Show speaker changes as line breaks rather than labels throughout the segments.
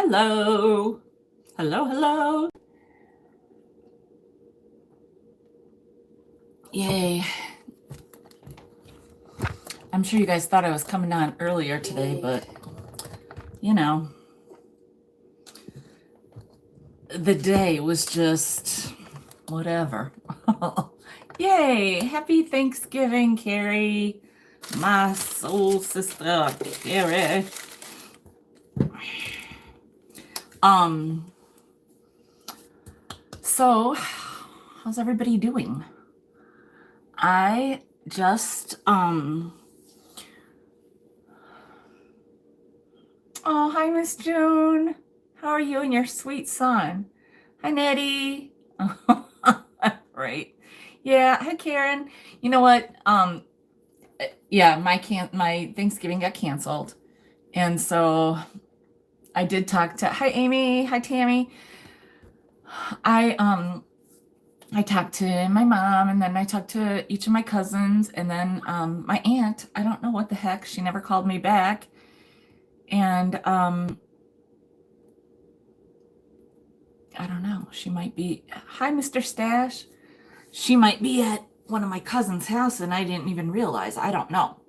Hello. Hello, hello. Yay. I'm sure you guys thought I was coming on earlier today, but you know, the day was just whatever. Yay. Happy Thanksgiving, Carrie. My soul sister, Carrie. So how's everybody doing? I just oh, hi Miss June. How are you and your sweet son? Hi Nettie. Right. Yeah, hi Karen. You know what? Yeah, my Thanksgiving got canceled. And so I did talk to hi Amy, hi Tammy. I talked to my mom, and then I talked to each of my cousins, and then my aunt. I don't know what the heck. She never called me back. And I don't know. She might be, hi, Mr. Stash. She might be at one of my cousins' house, and I didn't even realize. I don't know.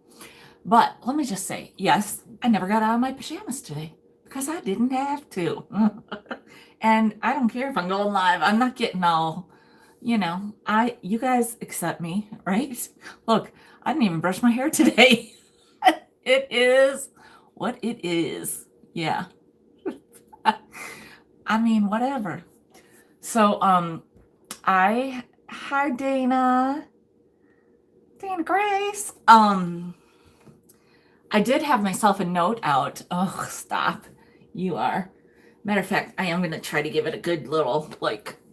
But let me just say, yes, I never got out of my pajamas today because I didn't have to. And I don't care if I'm going live. I'm not getting all, you guys accept me, right? Look, I didn't even brush my hair today. It is what it is. Yeah. I mean, whatever. So, hi Dana. Dana Grace. I did have myself a note out. Oh, stop. You are. Matter of fact, I am going to try to give it a good little,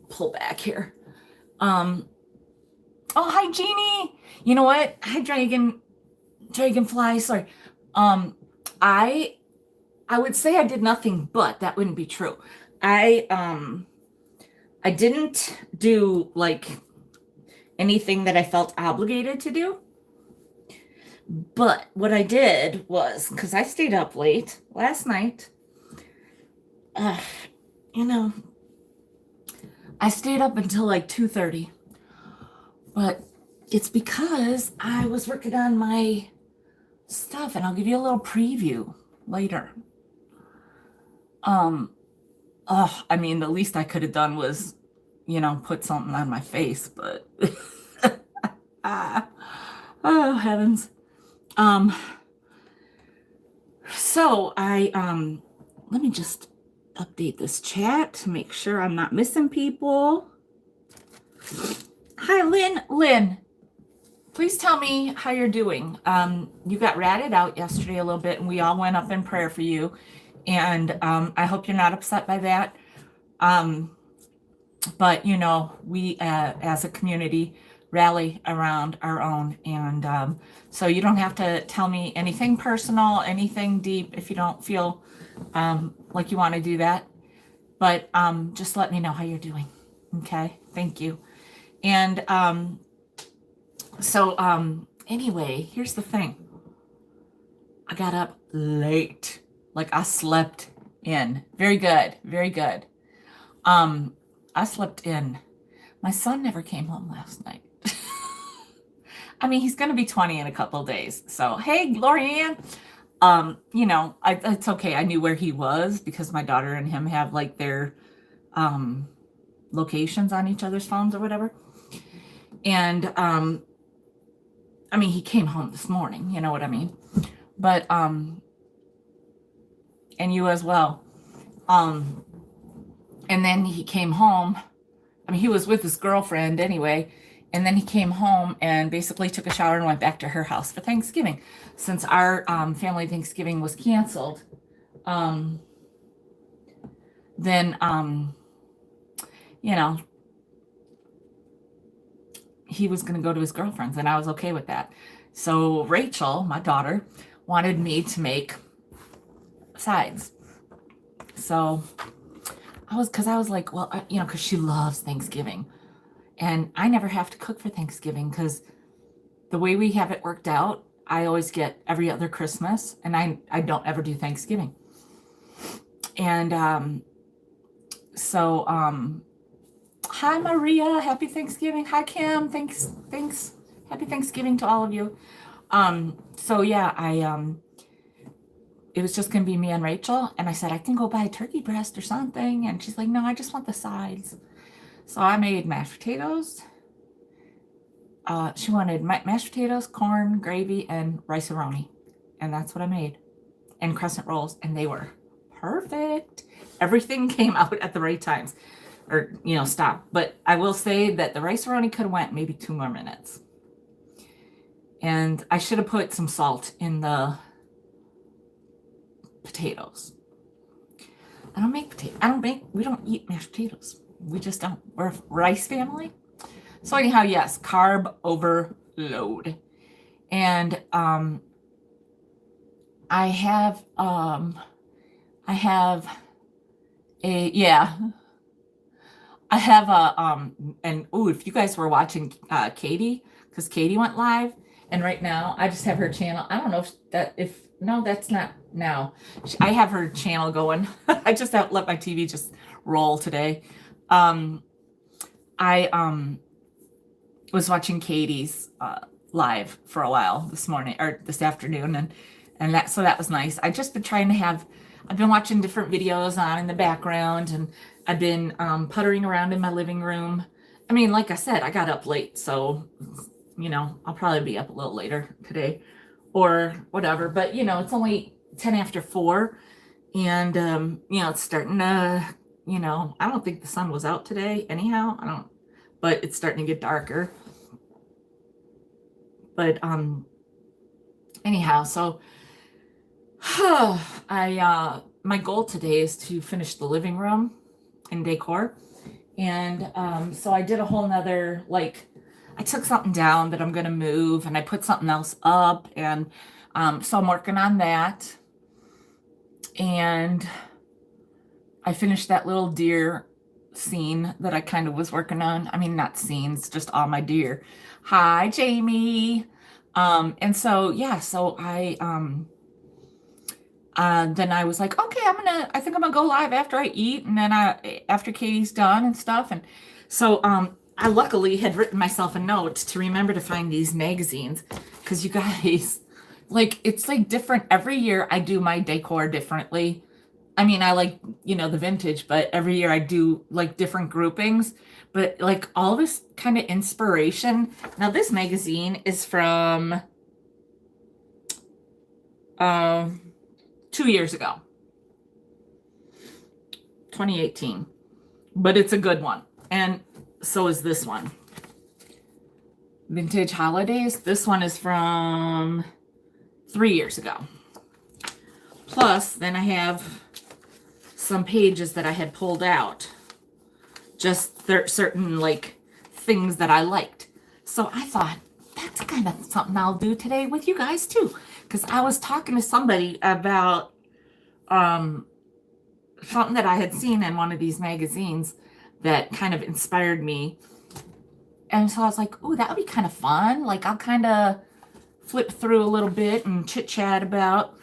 pull back here. Oh, hi, Jeannie. You know what? Hi, Dragonfly. Sorry. I would say I did nothing, but that wouldn't be true. I didn't do, anything that I felt obligated to do. But what I did was, because I stayed up late last night, I stayed up until 2:30. But it's because I was working on my stuff, and I'll give you a little preview later. The least I could have done was, put something on my face, but oh heavens. So I let me just update this chat to make sure I'm not missing people. Hi, Lynn. Please tell me how you're doing. You got ratted out yesterday a little bit, and we all went up in prayer for you. And I hope you're not upset by that. But, we as a community rally around our own. And so you don't have to tell me anything personal, anything deep if you don't feel like you want to do that. But just let me know how you're doing. Okay, thank you. And anyway, here's the thing. I got up late. I slept in. Very good. Very good. I slept in. My son never came home last night. He's going to be 20 in a couple of days. So, hey, Lorianne. It's okay. I knew where he was because my daughter and him have their locations on each other's phones or whatever. And he came home this morning, you know what I mean? But and you as well. And then he came home. He was with his girlfriend anyway. And then he came home and basically took a shower and went back to her house for Thanksgiving. Since our family Thanksgiving was canceled, then, he was going to go to his girlfriend's, and I was okay with that. So Rachel, my daughter, wanted me to make sides. So I was like, well, because she loves Thanksgiving. And I never have to cook for Thanksgiving because the way we have it worked out, I always get every other Christmas, and I don't ever do Thanksgiving. And so hi Maria, happy Thanksgiving. Hi Kim, thanks. Happy Thanksgiving to all of you. So yeah, it was just gonna be me and Rachel, and I said I can go buy a turkey breast or something, and she's like, no, I just want the sides. So I made mashed potatoes. She wanted mashed potatoes, corn, gravy, and rice-a-roni, and that's what I made. And crescent rolls, and they were perfect. Everything came out at the right times, or stop. But I will say that the rice-a-roni could have went maybe 2 more minutes, and I should have put some salt in the potatoes. We don't eat mashed potatoes. We just don't. We're a rice family. So anyhow, yes, carb overload. And I have and if you guys were watching Katie, because Katie went live, and right now I just have her channel. I don't know that's not now. I have her channel going. I just have let my TV just roll today. I was watching Katie's live for a while this morning or this afternoon, and that was nice. I've just been I've been watching different videos on in the background, and I've been puttering around in my living room. I mean, like I said, I got up late, so I'll probably be up a little later today or whatever. But it's only 10 after 4, and it's starting to, I don't think the sun was out today anyhow. But it's starting to get darker. But anyhow, so my goal today is to finish the living room and decor. And so I did a whole nother, I took something down that I'm going to move, and I put something else up. And so I'm working on that. And I finished that little deer scene that I kind of was working on. I mean, not scenes, just all my deer. Hi, Jamie. And so, yeah, so then I was like, okay, I think I'm gonna go live after I eat, and then after Katie's done and stuff. And so, I luckily had written myself a note to remember to find these magazines, because you guys, it's different every year. I do my decor differently. I mean, I like, the vintage, but every year I do different groupings, but all this kind of inspiration. Now this magazine is from 2 years ago, 2018, but it's a good one. And so is this one, Vintage Holidays. This one is from 3 years ago. Plus, then I have some pages that I had pulled out, just certain things that I liked. So I thought that's kind of something I'll do today with you guys too, because I was talking to somebody about something that I had seen in one of these magazines that kind of inspired me. And so I was like, oh, that would be kind of fun. I'll kind of flip through a little bit and chit chat about,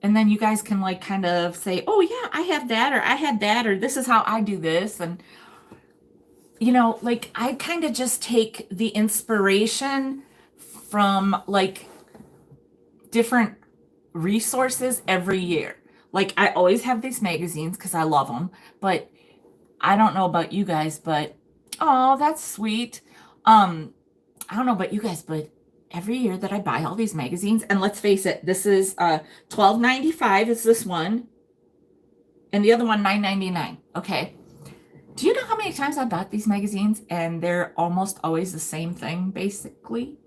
and then you guys can kind of say, oh yeah, I have that, or I had that, or this is how I do this. And I kind of just take the inspiration from different resources every year. I always have these magazines because I love them, but I don't know about you guys, but oh, that's sweet. I don't know about you guys, but every year that I buy all these magazines, and let's face it, this is $12.95 is this one, and the other one $9.99. Okay. Do you know how many times I bought these magazines and they're almost always the same thing, basically?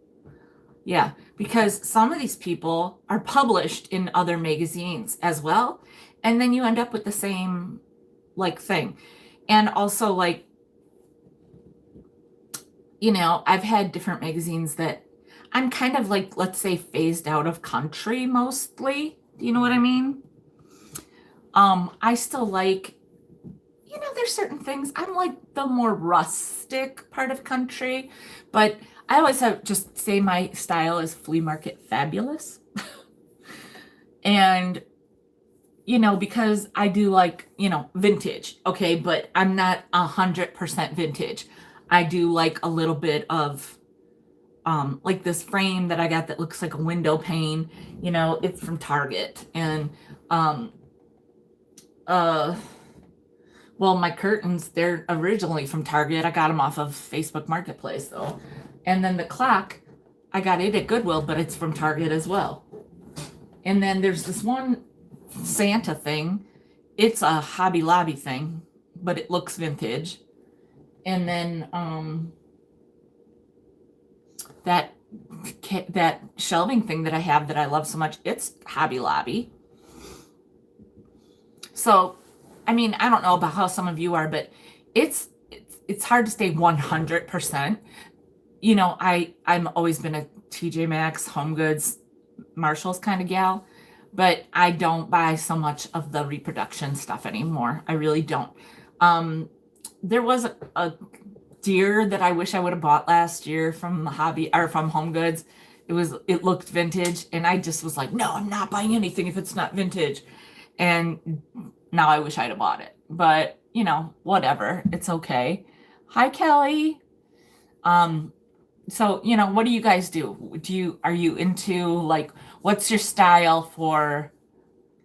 Yeah, because some of these people are published in other magazines as well, and then you end up with the same thing. And also I've had different magazines that I'm kind of let's say phased out of country mostly. Do you know what I mean? I still there's certain things. I'm the more rustic part of country, but I always just say my style is flea market fabulous. And because I do like, vintage, okay, but I'm not 100% vintage. I do like a little bit of like this frame that I got that looks like a window pane, it's from Target. And um uh well, my curtains, they're originally from Target. I got them off of Facebook Marketplace though. And then the clock, I got it at Goodwill, but it's from Target as well. And then there's this one Santa thing. It's a Hobby Lobby thing, but it looks vintage. And then that that shelving thing that I have that I love so much, it's Hobby Lobby. So, I mean, I don't know about how some of you are, but it's hard to stay 100%. I'm always been a TJ Maxx, Home Goods, Marshalls kind of gal, but I don't buy so much of the reproduction stuff anymore. I really don't. There was a deer that I wish I would have bought last year from from Home Goods. It looked vintage, and I just was like, no, I'm not buying anything if it's not vintage. And now I wish I'd have bought it, but whatever, it's okay. Hi, Kelly. So, what do you guys do? Are you into like, what's your style for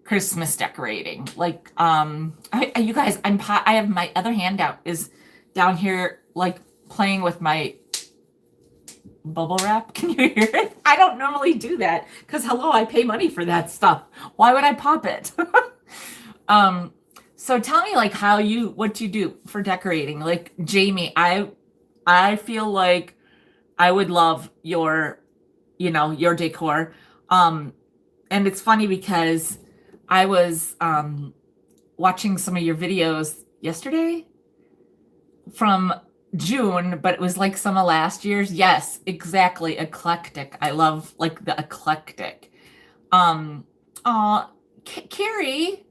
Christmas decorating? Like, you guys, I have my other hand out is down here, like playing with my bubble wrap. Can you hear it? I don't normally do that because hello, I pay money for that stuff. Why would I pop it? So tell me like what you do for decorating. Like Jamie, I feel like I would love your decor. And it's funny because I was watching some of your videos yesterday from June, but it was like some of last year's. Yes, exactly. Eclectic. I love like the eclectic. Carrie,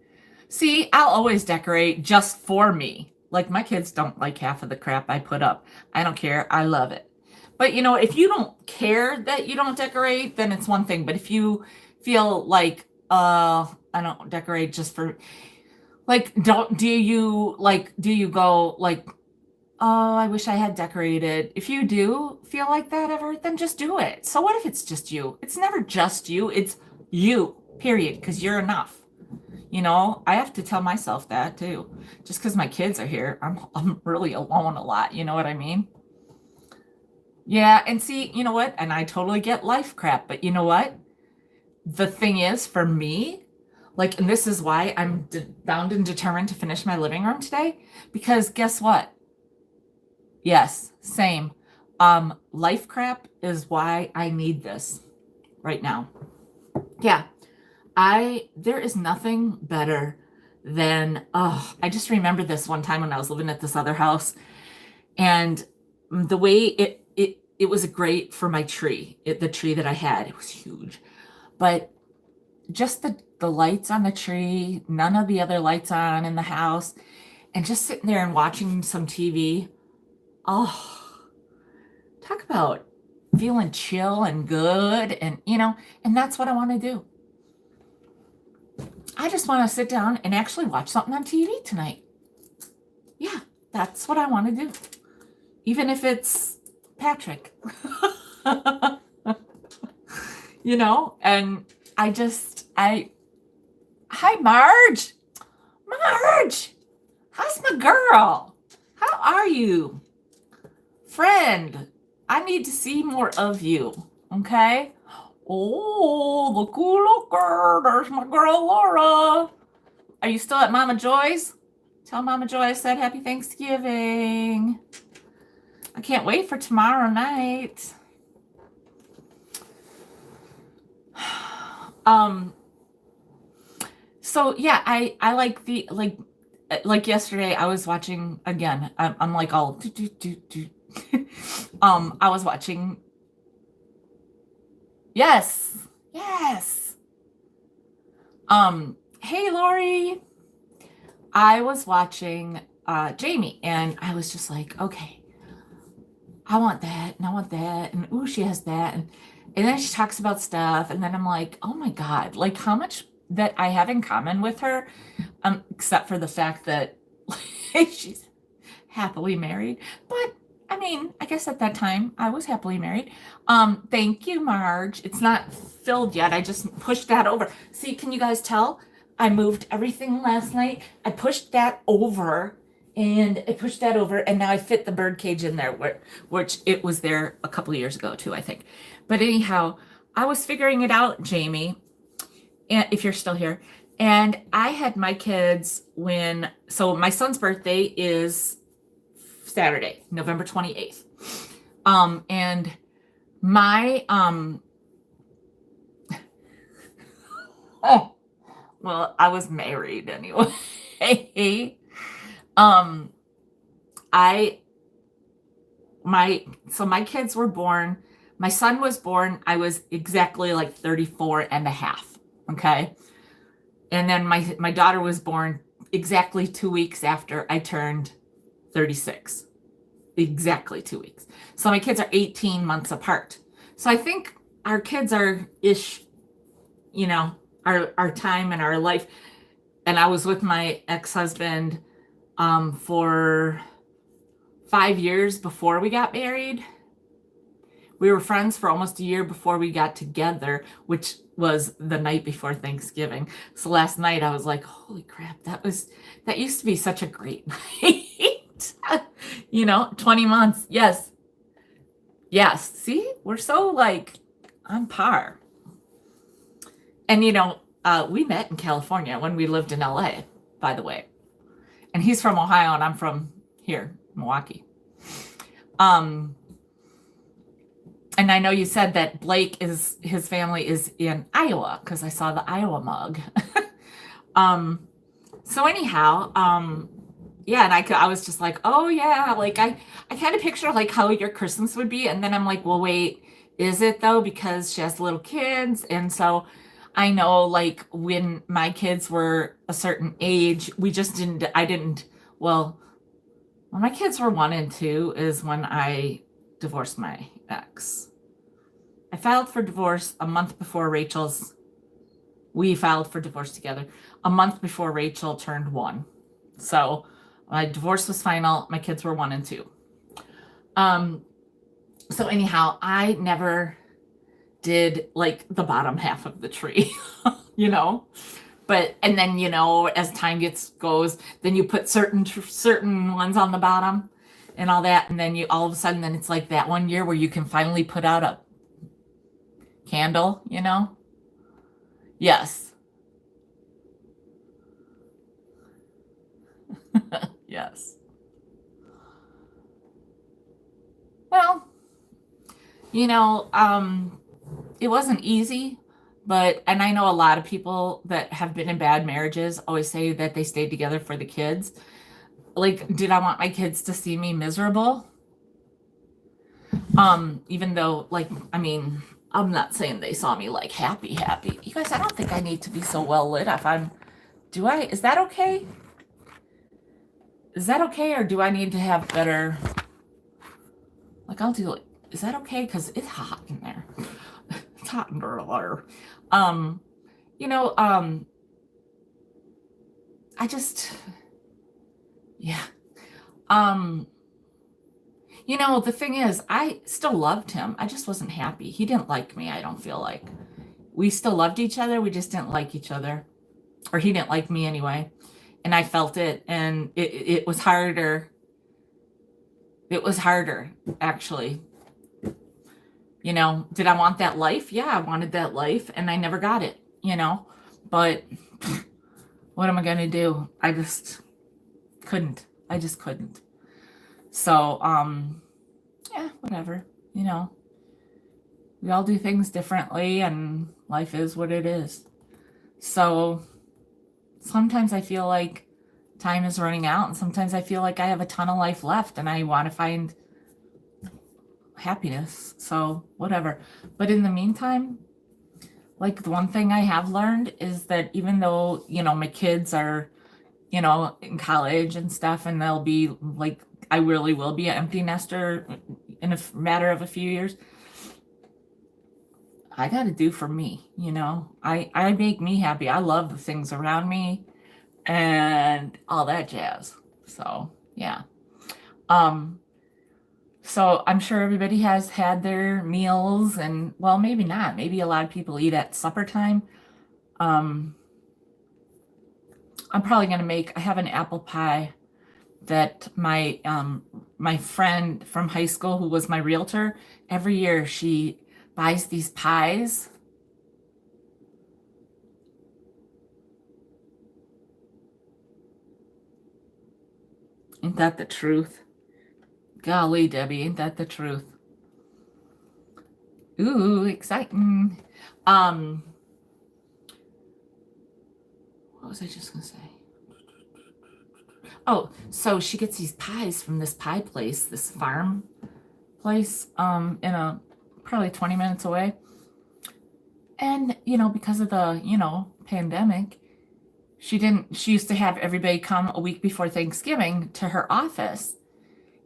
see, I'll always decorate just for me. Like my kids don't like half of the crap I put up. I don't care. I love it. But if you don't care that you don't decorate, then it's one thing. But if you feel like, I don't decorate just for, like, do you go like, oh, I wish I had decorated. If you do feel like that ever, then just do it. So what if it's just you? It's never just you. It's you, period, because you're enough. I have to tell myself that too. Just because my kids are here, I'm really alone a lot. You know what I mean? Yeah, and see, you know what? And I totally get life crap, but you know what? The thing is, for me, like, and this is why I'm bound and determined to finish my living room today, because guess what? Yes, same. Life crap is why I need this right now. Yeah, there is nothing better than, I just remember this one time when I was living at this other house, and the way it was great for my tree. The tree that I had, it was huge. But just the lights on the tree, none of the other lights on in the house, and just sitting there and watching some TV. Oh, talk about feeling chill and good. And, and that's what I want to do. I just want to sit down and actually watch something on TV tonight. Yeah, that's what I want to do. Even if it's Patrick. And hi, Marge. Marge, how's my girl? How are you? Friend, I need to see more of you, okay? Oh, look, there's my girl, Laura. Are you still at Mama Joy's? Tell Mama Joy I said Happy Thanksgiving. I can't wait for tomorrow night. So yeah, I like yesterday I was watching again. I'm like all I was watching. Yes. Hey Lori. I was watching Jamie, and I was just like, okay, I want that, and I want that, and ooh, she has that, and then she talks about stuff, and then I'm like, oh my God, like how much that I have in common with her, except for the fact that she's happily married. But I mean, I guess at that time I was happily married. Thank you, Marge. It's not filled yet. I just pushed that over. See, can you guys tell? I moved everything last night. I pushed that over and I pushed that over and now I fit the bird cage in there, which it was there a couple of years ago too, I think. But anyhow, I was figuring it out, Jamie, and if you're still here. And I had my kids so my son's birthday is Saturday, November 28th. And my, oh, well, I was married anyway. um, so my kids were born, my son was born, I was exactly like 34 and a half. Okay. And then my daughter was born exactly 2 weeks after I turned 36. Exactly 2 weeks. So my kids are 18 months apart. So I think our kids are ish, our time and our life. And I was with my ex-husband for 5 years before we got married. We were friends for almost a year before we got together, which was the night before Thanksgiving. So last night I was like, holy crap, that used to be such a great night. 20 months. Yes. Yes. See, we're so like on par. And we met in California when we lived in LA, by the way. And he's from Ohio and I'm from here, Milwaukee. And I know you said that his family is in Iowa because I saw the Iowa mug. So anyhow, yeah, and I was just like, oh yeah, like I kind of picture like how your Christmas would be. And then I'm like, well, wait, is it though? Because she has little kids. And so I know like when my kids were a certain age, well, when my kids were 1 and 2 is when I divorced my ex. I filed for divorce a month before we filed for divorce together a month before Rachel turned 1. So my divorce was final. My kids were 1 and 2. So anyhow, I never did like the bottom half of the tree, but, and then, as time goes, then you put certain ones on the bottom and all that. And then all of a sudden, then it's like that 1 year where you can finally put out a candle, Yes. Yes. Well, it wasn't easy, and I know a lot of people that have been in bad marriages always say that they stayed together for the kids. Like, did I want my kids to see me miserable? Even though, like, I mean, I'm not saying they saw me like happy. You guys, I don't think I need to be so well lit if is that okay? Is that okay? Or do I need to have better, like I'll do it. Is that okay? Cause it's hot in there. It's hot in there. I just, yeah. The thing is, I still loved him. I just wasn't happy. He didn't like me, I don't feel like. We still loved each other. We just didn't like each other. Or he didn't like me anyway. And I felt it. And it was harder. It was harder, actually. Did I want that life? Yeah, I wanted that life. And I never got it, But what am I going to do? I just couldn't. So, yeah, whatever, we all do things differently and life is what it is. So sometimes I feel like time is running out and sometimes I feel like I have a ton of life left and I want to find happiness. So whatever. But in the meantime, like the one thing I have learned is that even though, my kids are, in college and stuff, and they'll be like, I really will be an empty nester in a matter of a few years. I got to do for me, you know. I make me happy. I love the things around me and all that jazz. So, yeah. Um, so I'm sure everybody has had their meals and well, maybe not. Maybe a lot of people eat at supper time. Um, I'm probably going to I have an apple pie that my friend from high school who was my realtor, every year she buys these pies. Ain't that the truth? Golly, Debbie, ain't that the truth? Ooh, exciting. Um, what was I just gonna say? Oh, so she gets these pies from this pie place, this farm place, in a probably 20 minutes away. And, because of the, pandemic, she used to have everybody come a week before Thanksgiving to her office.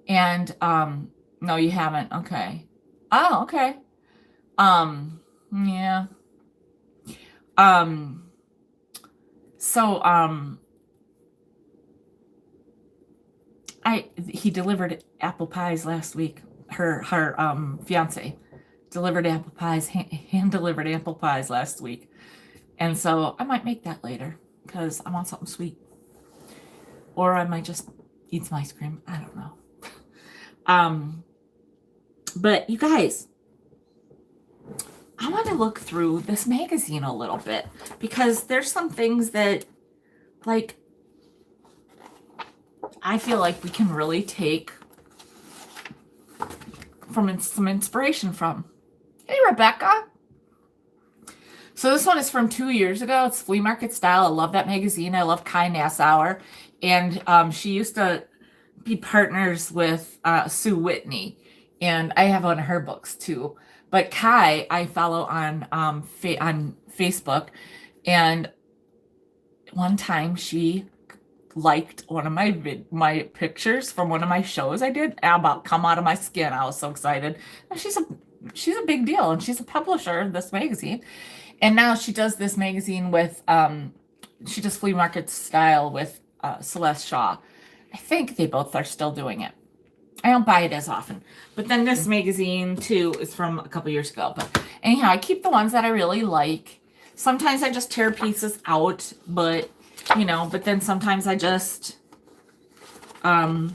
And, no, you haven't. Okay. Oh, okay. Yeah. Um, so, he delivered apple pies last week. Her fiance delivered apple pies, hand delivered apple pies last week. And so I might make that later because I want something sweet. Or I might just eat some ice cream. I don't know. But you guys, I want to look through this magazine a little bit because there's some things that, like, I feel like we can really take some inspiration from. Hey, Rebecca. So this one is from 2 years ago. It's flea market style. I love that magazine. I love Kai Nassauer. And she used to be partners with Sue Whitney. And I have one of her books too. But Kai, I follow on on Facebook. And one time she liked one of my pictures from one of my shows I did about Come Out of My Skin. I was so excited. And she's a big deal, and she's a publisher of this magazine. And now she does this magazine with she does flea market style with Celeste Shaw. I think they both are still doing it. I don't buy it as often. But then this magazine too is from a couple years ago. But anyhow, I keep the ones that I really like. Sometimes I just tear pieces out, but but then sometimes I just and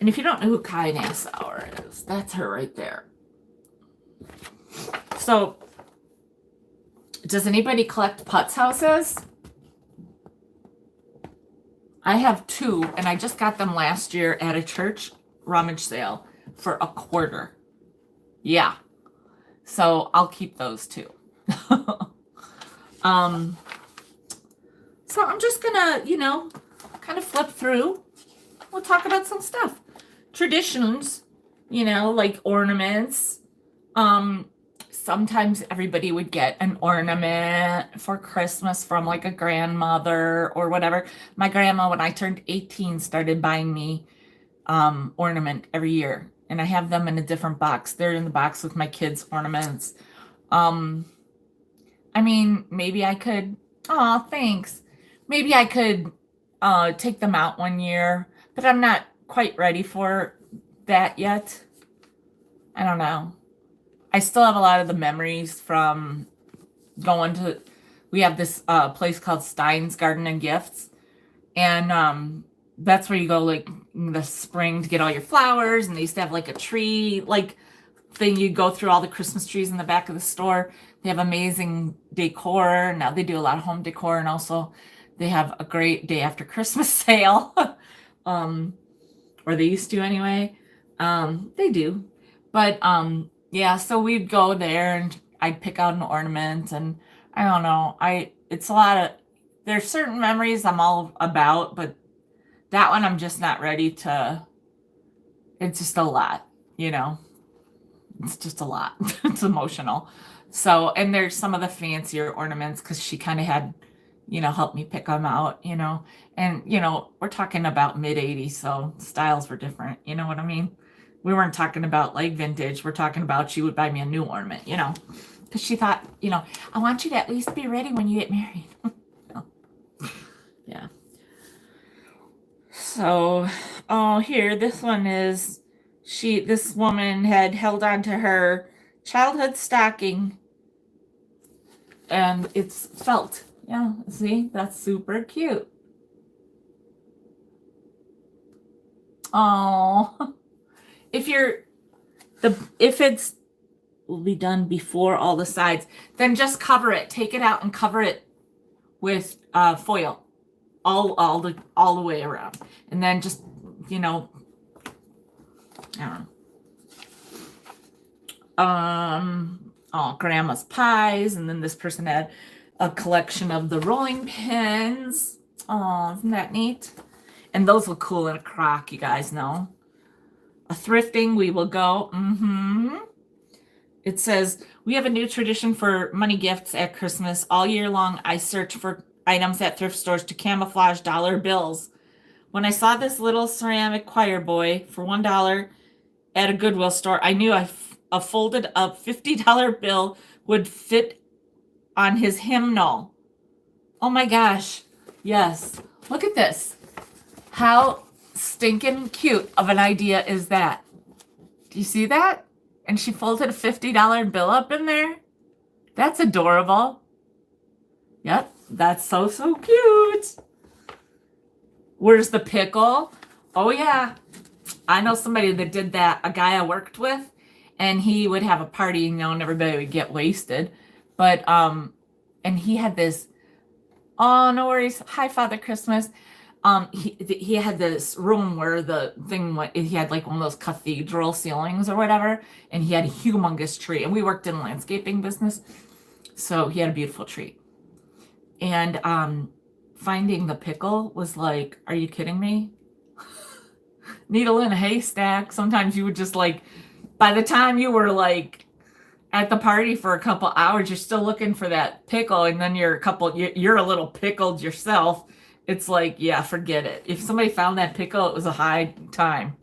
if you don't know who Kai Nassauer is, that's her right there. So, does anybody collect Putz houses? I have 2, and I just got them last year at a church rummage sale for $0.25. Yeah. So I'll keep those too. So I'm just gonna, kind of flip through. We'll talk about some stuff. Traditions, like ornaments. Sometimes everybody would get an ornament for Christmas from like a grandmother or whatever. My grandma, when I turned 18, started buying me ornament every year. And I have them in a different box. They're in the box with my kids' ornaments. I mean, maybe I could, oh, thanks. Maybe I could take them out one year, but I'm not quite ready for that yet. I don't know. I still have a lot of the memories from going to, we have this place called Stein's Garden and Gifts. And that's where you go like in the spring to get all your flowers. And they used to have like a tree, like thing. You go through all the Christmas trees in the back of the store. They have amazing decor. Now they do a lot of home decor, and also they have a great day after Christmas sale. Or they used to anyway. They do. But yeah, so we'd go there and I'd pick out an ornament, and I don't know. It's a lot of, there's certain memories I'm all about, but that one I'm just not ready to, it's just a lot, It's just a lot. It's emotional. So, and there's some of the fancier ornaments because she kind of had, helped me pick them out, and, we're talking about mid 80s, so styles were different. You know what I mean? We weren't talking about like vintage. We're talking about she would buy me a new ornament, because she thought, I want you to at least be ready when you get married. Yeah. So, oh, here, this one is this woman had held on to her childhood stocking and it's felt. Yeah, see, that's super cute. Oh, if it's will be done before all the sides, then just cover it. Take it out and cover it with foil all the way around, and then just I don't know. Oh, grandma's pies, and then this person had a collection of the rolling pins. Oh, isn't that neat? And those look cool in a crock, you guys know. A thrifting, we will go. It says, we have a new tradition for money gifts at Christmas. All year long, I search for items at thrift stores to camouflage dollar bills. When I saw this little ceramic choir boy for $1 at a Goodwill store, I knew a folded up $50 bill would fit on his hymnal. Oh my gosh. Yes. Look at this. How stinking cute of an idea is that? Do you see that? And she folded a $50 bill up in there. That's adorable. Yep, that's so cute. Where's the pickle? Oh yeah, I know somebody that did that. A guy I worked with, and he would have a party, and everybody would get wasted. But and he had this. Oh, no worries. Hi, Father Christmas. He had this room where the thing he had like one of those cathedral ceilings or whatever, and he had a humongous tree. And we worked in a landscaping business, so he had a beautiful tree. And finding the pickle was like, are you kidding me? Needle in a haystack. Sometimes you would just like, by the time you were like at the party for a couple hours, you're still looking for that pickle, and then you're a little pickled yourself. It's like, yeah, forget it. If somebody found that pickle, it was a high time.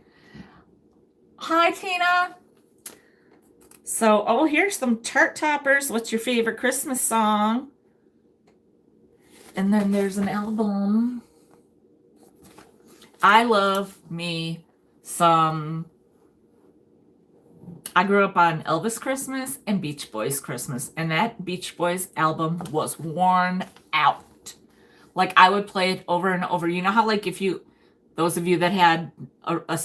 Hi, Tina. So, oh, here's some chart toppers. What's your favorite Christmas song? And then there's an album. I love me some. I grew up on Elvis Christmas and Beach Boys Christmas, and that Beach Boys album was worn out. Like, I would play it over and over. You know how, like, those of you that had a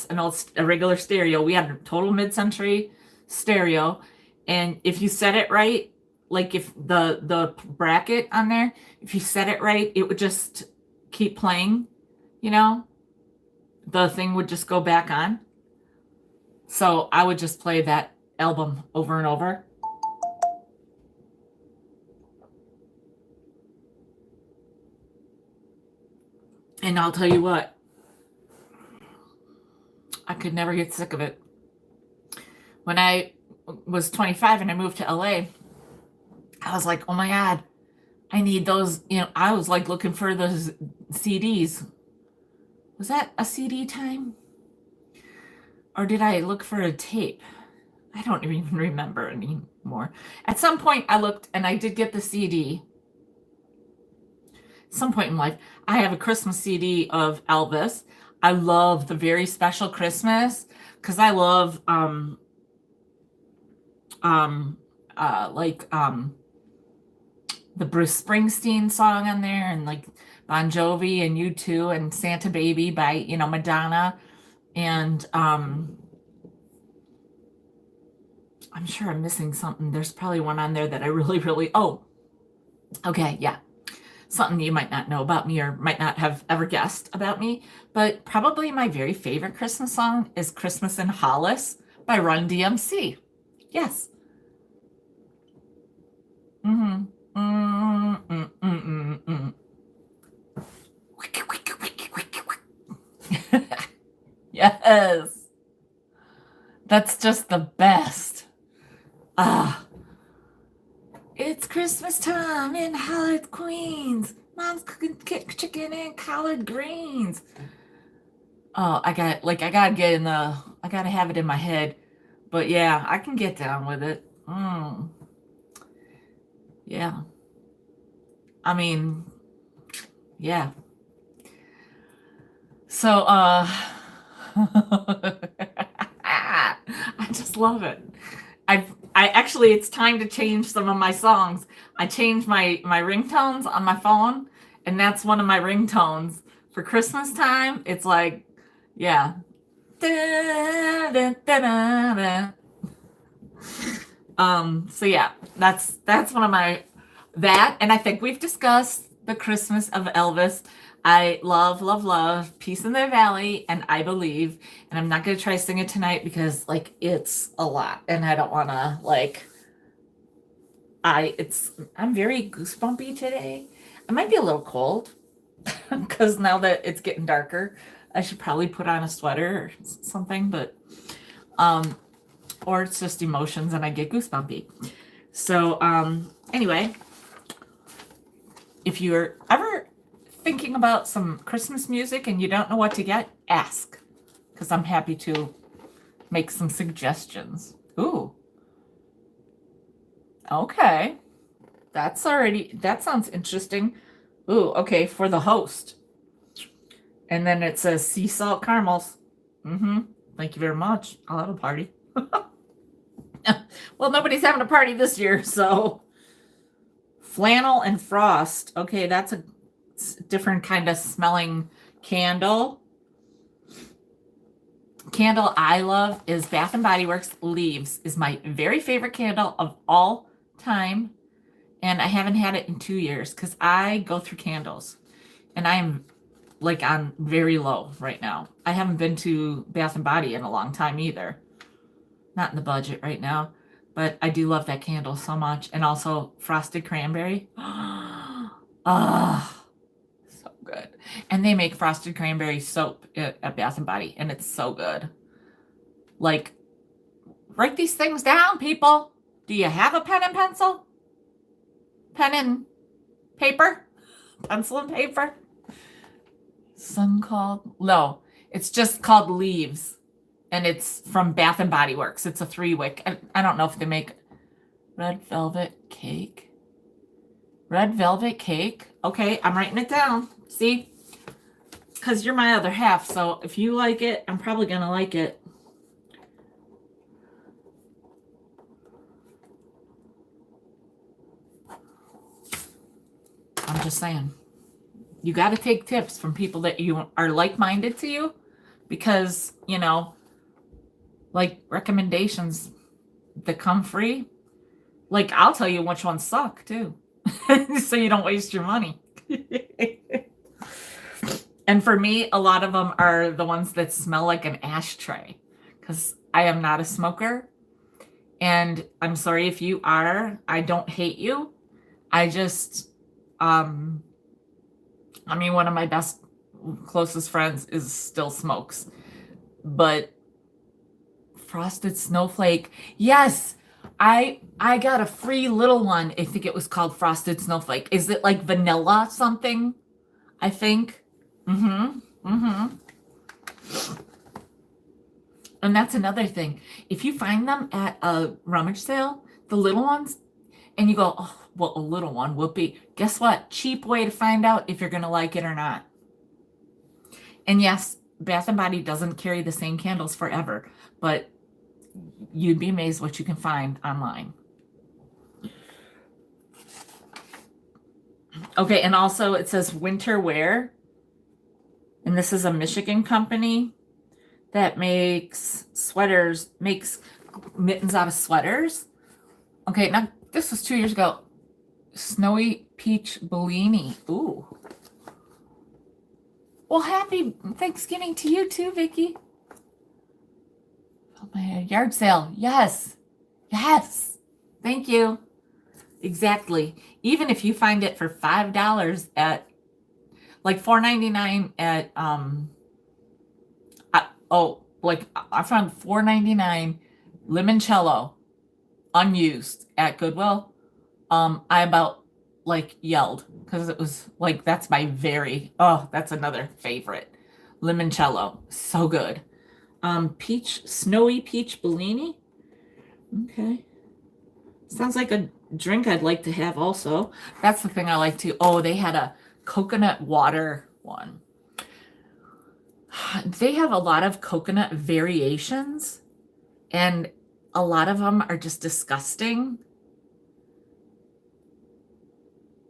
regular stereo, we had a total mid-century stereo, and if you set it right, like if the bracket on there, if you set it right, it would just keep playing, the thing would just go back on. So I would just play that album over and over. And I'll tell you what, I could never get sick of it. When I was 25 and I moved to LA, I was like, oh my God, I need those. I was like looking for those CDs. Was that a CD time? Or did I look for a tape? I don't even remember anymore. At some point I looked and I did get the CD. Some point in life, I have a Christmas CD of Elvis. I love The Very Special Christmas because I love the Bruce Springsteen song on there, and like Bon Jovi and U2 and Santa Baby by Madonna, and I'm sure I'm missing something. There's probably one on there that I really okay, yeah. Something you might not know about me or might not have ever guessed about me, but probably my very favorite Christmas song is Christmas in Hollis by Run DMC. Yes. Yes. That's just the best. It's Christmas time in Hollis, Queens. Mom's cooking chicken and collard greens. Oh, I gotta get in the I gotta have it in my head. But yeah, I can get down with it. Yeah. I mean, yeah. So, I just love it. I actually, it's time to change some of my songs. I changed my ringtones on my phone, and that's one of my ringtones for Christmas time. It's like, yeah. Da, da, da, da, da. So yeah, that's one of my that, and I think we've discussed the Christmas of Elvis. I love, love, love Peace in the Valley and I Believe. And I'm not gonna try to sing it tonight because like it's a lot and I don't wanna like I'm very goosebumpy today. I might be a little cold because now that it's getting darker, I should probably put on a sweater or something, but or it's just emotions and I get goosebumpy. So anyway, if you're ever thinking about some Christmas music and you don't know what to get, ask, because I'm happy to make some suggestions. Ooh. Okay. That sounds interesting. Ooh, okay, for the host. And then it says sea salt caramels. Thank you very much. I'll have a party. Well, nobody's having a party this year, so flannel and frost. Okay, that's a different kind of smelling candle. Candle I love is Bath and Body Works Leaves is my very favorite candle of all time, and I haven't had it in 2 years because I go through candles, and I'm like on very low right now. I haven't been to Bath and Body in a long time either. Not in the budget right now, but I do love that candle so much, and also frosted cranberry. Ah. So good. And they make frosted cranberry soap at Bath and Body, and it's so good. Like, write these things down, people. Do you have a pen and pencil? Pen and paper? Pencil and paper? No, it's just called Leaves, and it's from Bath and Body Works. It's a 3-wick. I don't know if they make red velvet cake. Red velvet cake. Okay, I'm writing it down. See? Because you're my other half, so if you like it, I'm probably going to like it. I'm just saying. You got to take tips from people that you are like-minded to you because, you know, like recommendations that come free. Like, I'll tell you which ones suck, too. So you don't waste your money. And for me, a lot of them are the ones that smell like an ashtray because I am not a smoker. And I'm sorry if you are. I don't hate you. I just, I mean, one of my best, closest friends is still smokes. But frosted snowflake, yes. I got a free little one. I think it was called Frosted Snowflake. Is it like vanilla something? I think. And that's another thing. If you find them at a rummage sale, the little ones, and you go, oh, well, a little one, whoopee. Guess what? Cheap way to find out if you're going to like it or not. And yes, Bath and Body doesn't carry the same candles forever, but you'd be amazed what you can find online. Okay, and also it says Winterwear. And this is a Michigan company that makes mittens out of sweaters. Okay, now this was 2 years ago. Snowy Peach Bellini. Ooh. Well, happy Thanksgiving to you too, Vicky. Oh, my yard sale. Yes. Yes. Thank you. Exactly. Even if you find it for $5 at like $4.99 at I found $4.99 limoncello unused at Goodwill. I about like yelled because it was like that's another favorite. Limoncello. So good. Snowy peach Bellini. Okay. Sounds like a drink I'd like to have also. That's the thing I like to. Oh, they had a coconut water one. They have a lot of coconut variations, and a lot of them are just disgusting.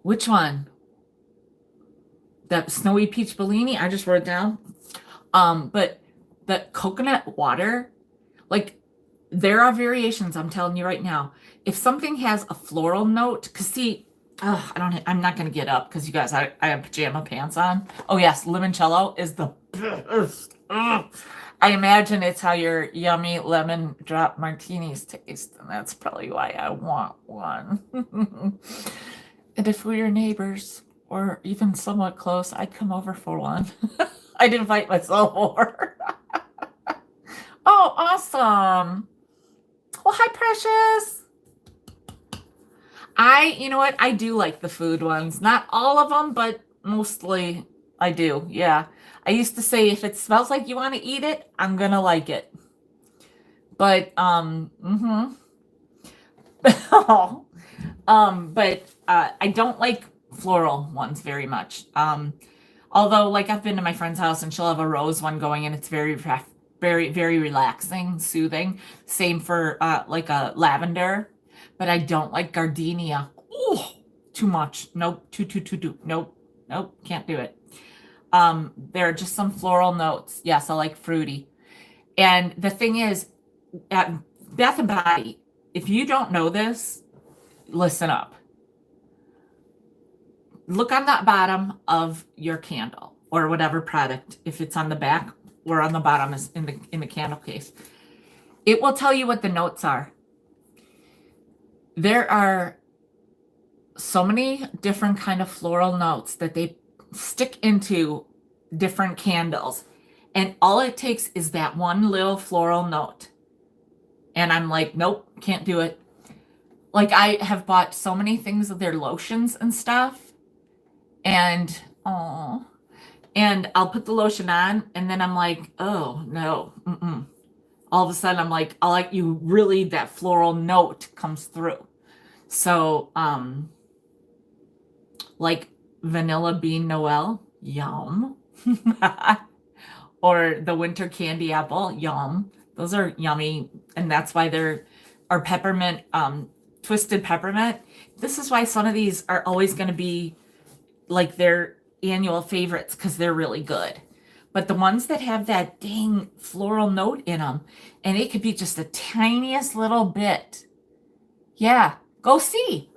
Which one? That Snowy Peach Bellini? I just wrote it down. But the coconut water, like there are variations, I'm telling you right now. If something has a floral note, because see, I'm not gonna get up because you guys, I have pajama pants on. Oh yes, limoncello is the best. I imagine it's how your yummy lemon drop martinis taste, and that's probably why I want one. And if we were neighbors or even somewhat close, I'd come over for one. I'd invite myself over. Oh, awesome. Well, hi, Precious. You know what? I do like the food ones. Not all of them, but mostly I do. Yeah. I used to say if it smells like you want to eat it, I'm going to like it. But, I don't like floral ones very much. Although, like, I've been to my friend's house and she'll have a rose one going and it's very, very, very relaxing, soothing. Same for like a lavender, but I don't like gardenia. Ooh, too much. Nope. Too. Nope. Can't do it. There are just some floral notes. Yes, I like fruity. And the thing is, at Bath and Body, if you don't know this, listen up. Look on that bottom of your candle or whatever product, if it's on the back or on the bottom is in the candle case. It will tell you what the notes are. There are so many different kind of floral notes that they stick into different candles. And all it takes is that one little floral note. And I'm like, nope, can't do it. Like I have bought so many things of their lotions and stuff. And I'll put the lotion on and then I'm like, oh no. All of a sudden I'm like, that floral note comes through. So, like Vanilla Bean Noel, yum. Or the Winter Candy Apple, yum. Those are yummy. And that's why or peppermint, twisted peppermint. This is why some of these are always going to be like their annual favorites because they're really good. But the ones that have that dang floral note in them, and it could be just the tiniest little bit. Yeah, go see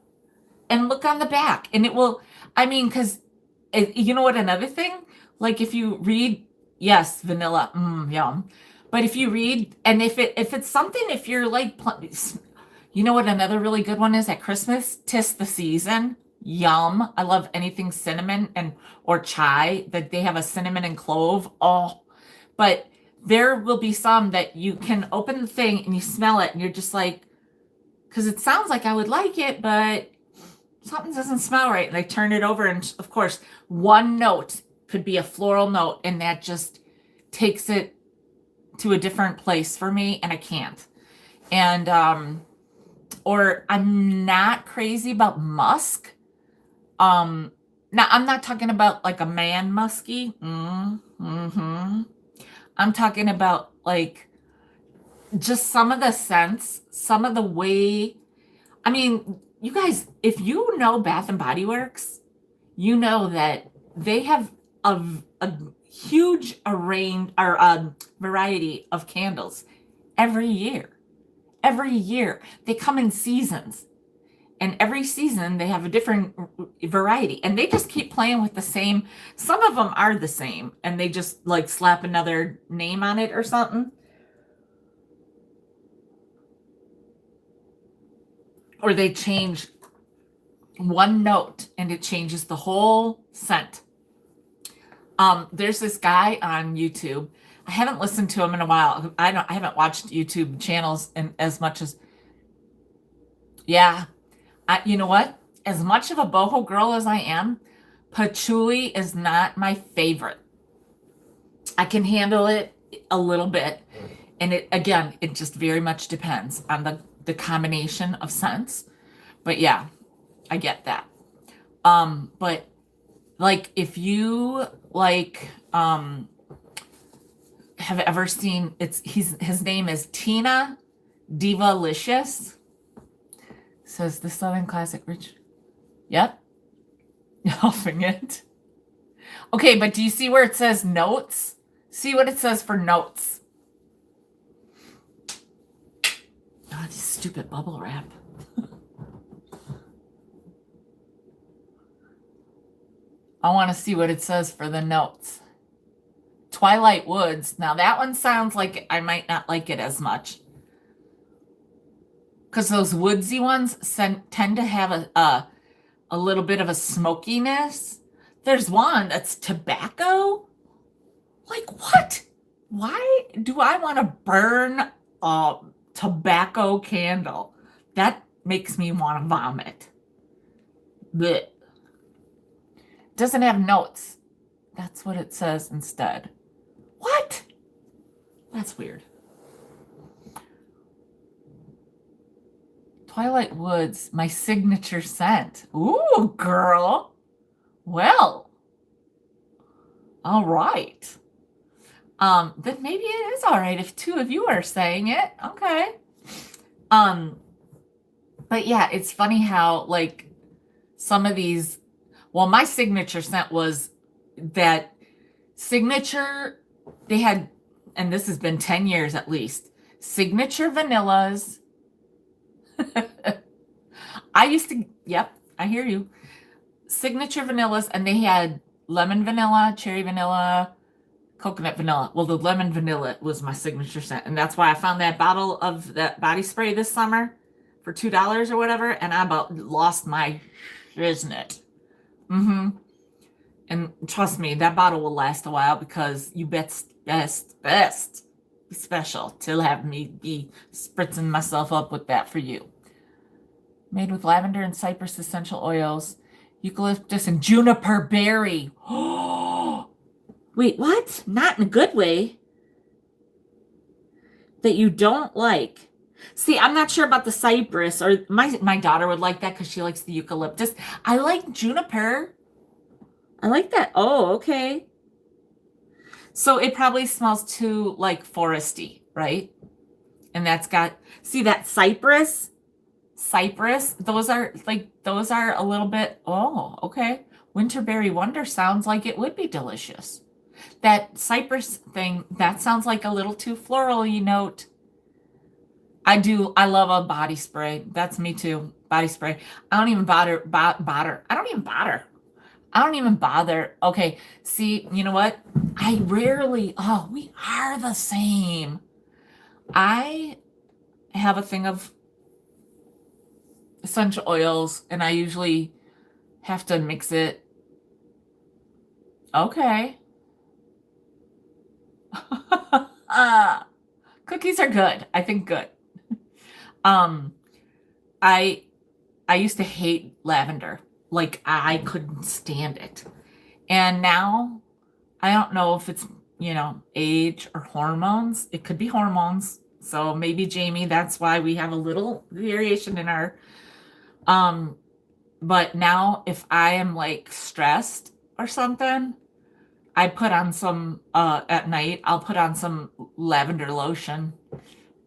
and look on the back. And it will, because you know what, another thing? Like if you read, yes, vanilla, yum. But if you read, and if it's something, if you're like, you know what another really good one is at Christmas? 'Tis the Season. Yum. I love anything cinnamon or chai that they have a cinnamon and clove. Oh, but there will be some that you can open the thing and you smell it and you're just like, because it sounds like I would like it, but something doesn't smell right. And I turn it over and of course, one note could be a floral note and that just takes it to a different place for me and I can't. And, or I'm not crazy about musk. Now I'm not talking about like a man musky. I'm talking about like just some of the scents, some of the way. You guys, if you know Bath and Body Works, you know that they have a huge variety of candles every year. Every year they come in seasons. And every season they have a different variety and they just keep playing with the same. Some of them are the same and they just like slap another name on it or something. Or they change one note and it changes the whole scent. There's this guy on YouTube. I haven't listened to him in a while. I haven't watched YouTube channels as much as, yeah. You know what? As much of a boho girl as I am, patchouli is not my favorite. I can handle it a little bit. And it, again, it just very much depends on the combination of scents. But yeah, I get that. But like if you like have ever seen, his name is Tina Divalicious. Says the Southern Classic Rich. Yep. Huffing it. Okay, but do you see where it says notes? See what it says for notes. Oh, this stupid bubble wrap. I want to see what it says for the notes. Twilight Woods. Now that one sounds like I might not like it as much. Because those woodsy ones tend to have a little bit of a smokiness. There's one that's tobacco. Like what? Why do I want to burn a tobacco candle? That makes me want to vomit. Blech. Doesn't have notes. That's what it says instead. What? That's weird. Twilight Woods, my signature scent. Ooh, girl. Well, all right. Then maybe it is all right if two of you are saying it. Okay. But yeah, it's funny how like some of these, well, my signature scent was that signature, they had, and this has been 10 years at least, signature vanillas. I used to, yep, I hear you. Signature vanillas, and they had lemon vanilla, cherry vanilla, coconut vanilla. Well, the lemon vanilla was my signature scent, and that's why I found that bottle of that body spray this summer for $2 or whatever, and I about lost my shiznit. And trust me, that bottle will last a while because you best be special to have me be spritzing myself up with that for you. Made with lavender and cypress essential oils, eucalyptus and juniper berry. Oh, wait, what? Not in a good way. That you don't like. See, I'm not sure about the cypress, or my daughter would like that because she likes the eucalyptus. I like juniper. I like that. Oh, okay. So it probably smells too like foresty, right? And that's got, see that cypress, those are a little bit, oh, okay. Winterberry Wonder sounds like it would be delicious. That cypress thing, that sounds like a little too floral-y note. I love a body spray. That's me too. Body spray. I don't even bother. I don't even bother. Okay. See, you know what? I rarely, oh, we are the same. I have a thing of essential oils, and I usually have to mix it. Okay. Cookies are good. I think good. I used to hate lavender. Like I couldn't stand it. And now I don't know if it's, age or hormones. It could be hormones. So maybe Jamie, that's why we have a little variation in our but now if I am like stressed or something, I put on some at night, I'll put on some lavender lotion,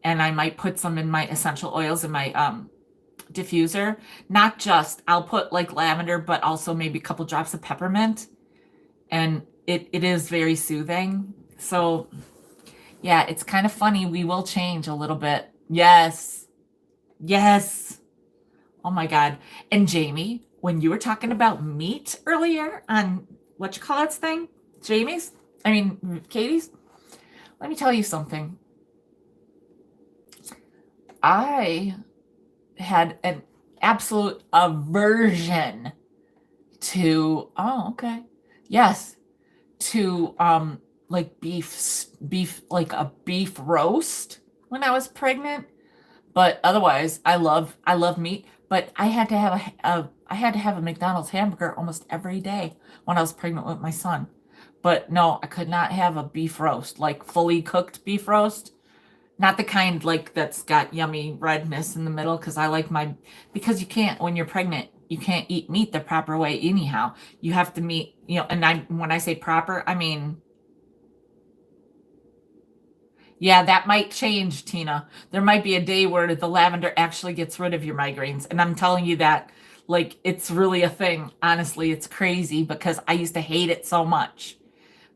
and I might put some in my essential oils in my diffuser. Not just, I'll put like lavender, but also maybe a couple drops of peppermint, and it is very soothing. So yeah, it's kind of funny. We will change a little bit. Yes. Oh my God. And Jamie, when you were talking about meat earlier on whatchamacallit's thing, Katie's, let me tell you something. I had an absolute aversion to, oh, okay. Yes. To like beef, like a beef roast when I was pregnant. But otherwise, I love meat. But I had to have a McDonald's hamburger almost every day when I was pregnant with my son. But no, I could not have a beef roast, like fully cooked beef roast. Not the kind like that's got yummy redness in the middle, because I like my, because you can't, when you're pregnant, you can't eat meat the proper way anyhow. You have to meet, and when I say proper, I mean, yeah, that might change, Tina. There might be a day where the lavender actually gets rid of your migraines. And I'm telling you that, like, it's really a thing. Honestly, it's crazy because I used to hate it so much.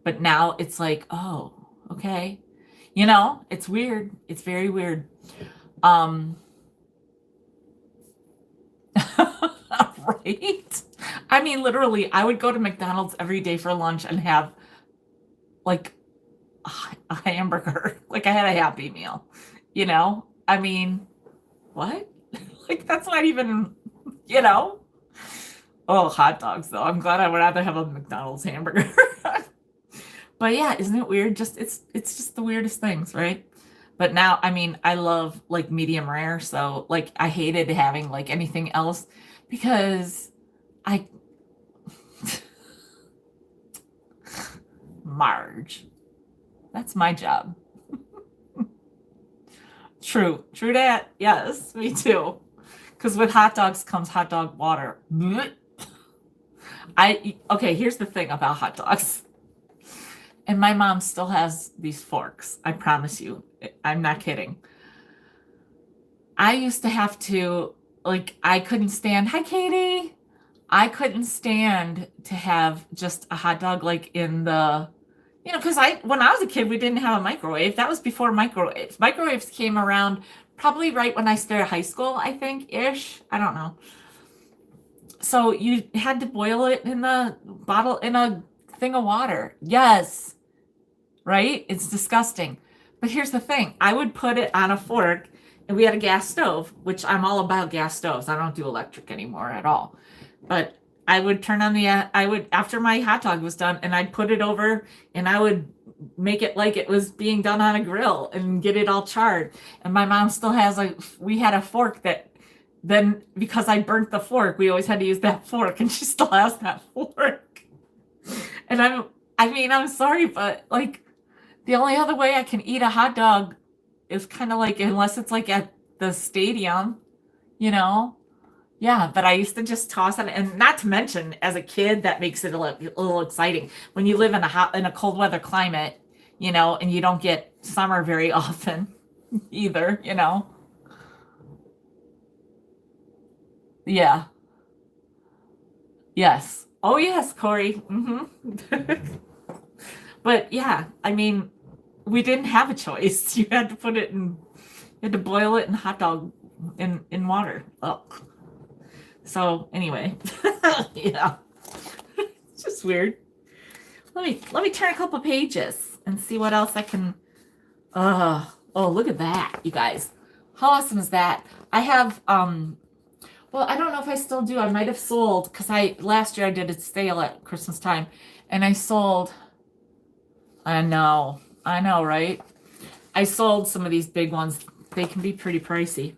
But now it's like, oh, okay. It's weird. It's very weird. Um, right? I mean, literally, I would go to McDonald's every day for lunch and have like a hamburger. Like I had a Happy Meal, I mean, what? Like that's not even, you know? Oh, hot dogs though. I'm glad I would rather have a McDonald's hamburger. But yeah, isn't it weird? Just it's just the weirdest things, right? But now, I mean, I love like medium rare, so like I hated having like anything else because I Marge. That's my job. True that. Yes, me too. Because with hot dogs comes hot dog water. Okay, here's the thing about hot dogs. And my mom still has these forks. I promise you. I'm not kidding. I used to have to, like, I couldn't stand, hi, Katie. I couldn't stand to have just a hot dog, like, in the, because when I was a kid, we didn't have a microwave. That was before microwaves. Microwaves came around probably right when I started high school, I think, ish. I don't know. So you had to boil it in a bottle, in a thing of water. Yes. Right? It's disgusting. But here's the thing. I would put it on a fork, and we had a gas stove, which I'm all about gas stoves. I don't do electric anymore at all. But I would turn on after my hot dog was done, and I'd put it over, and I would make it like it was being done on a grill and get it all charred. And my mom still has, we had a fork that then, because I burnt the fork, we always had to use that fork, and she still has that fork. And I'm sorry, but like, the only other way I can eat a hot dog is kind of like, unless it's like at the stadium, you know? Yeah, but I used to just toss it. And not to mention, as a kid, that makes it a little exciting. When you live in a cold weather climate, and you don't get summer very often either. Yeah. Yes. Oh, yes, Corey. But yeah, I mean, we didn't have a choice. You had to boil it in hot dog in water. Oh. So anyway, yeah, it's just weird. Let me turn a couple pages and see what else I can. Oh, look at that, you guys. How awesome is that? I have well, I don't know if I still do. I might have sold, because last year I did a sale at Christmas time, and I sold. I know, right? I sold some of these big ones. They can be pretty pricey.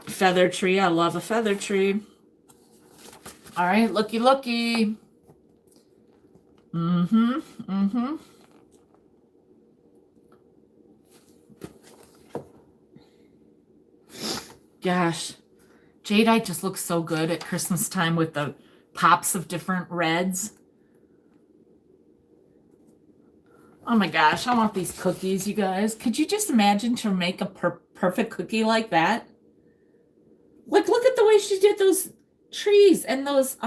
Feather tree. I love a feather tree. All right, looky. Gosh, jadeite just looks so good at Christmas time with the pops of different reds. Oh my gosh, I want these cookies, you guys. Could you just imagine to make a perfect cookie like that? Like, look at the way she did those trees and those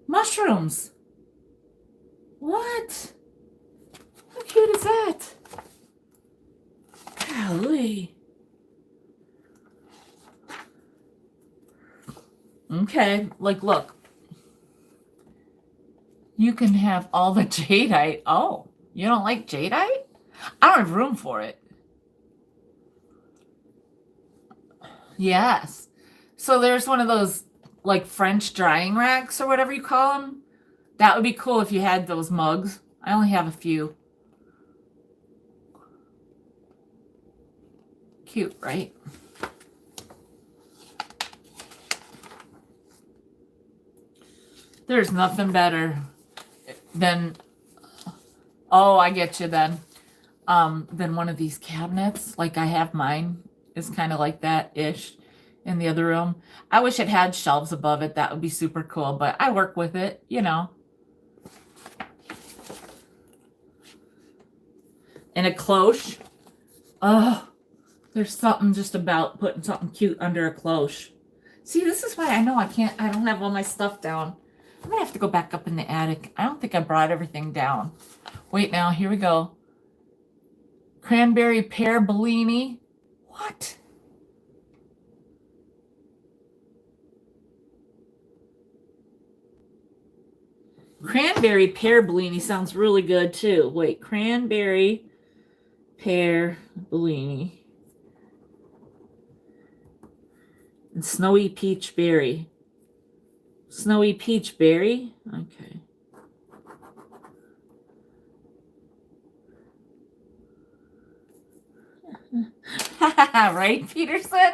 mushrooms. What? How cute is that? Golly. Okay, like, look. You can have all the jadeite. Oh, you don't like jadeite? I don't have room for it. Yes. So there's one of those like French drying racks or whatever you call them. That would be cool if you had those mugs. I only have a few. Cute, right? There's nothing better than, oh, I get you then. than one of these cabinets. Like I have mine is kind of like that-ish in the other room. I wish it had shelves above it. That would be super cool, but I work with it, you know. And a cloche. Oh, there's something just about putting something cute under a cloche. See, this is why I know I don't have all my stuff down. I'm gonna have to go back up in the attic. I don't think I brought everything down. Wait now, here we go. Cranberry pear Bellini. What? Cranberry pear Bellini sounds really good too. Wait, cranberry pear Bellini. And snowy peach berry. Snowy peach berry? Okay. Right, Peterson?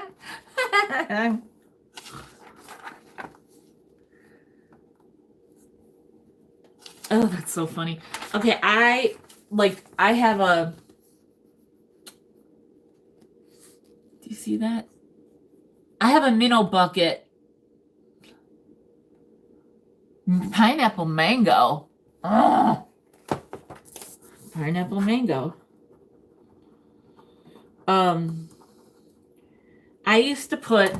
Oh, that's so funny. Okay, I have a... Do you see that? I have a minnow bucket. Pineapple mango. Oh. Pineapple mango. I used to put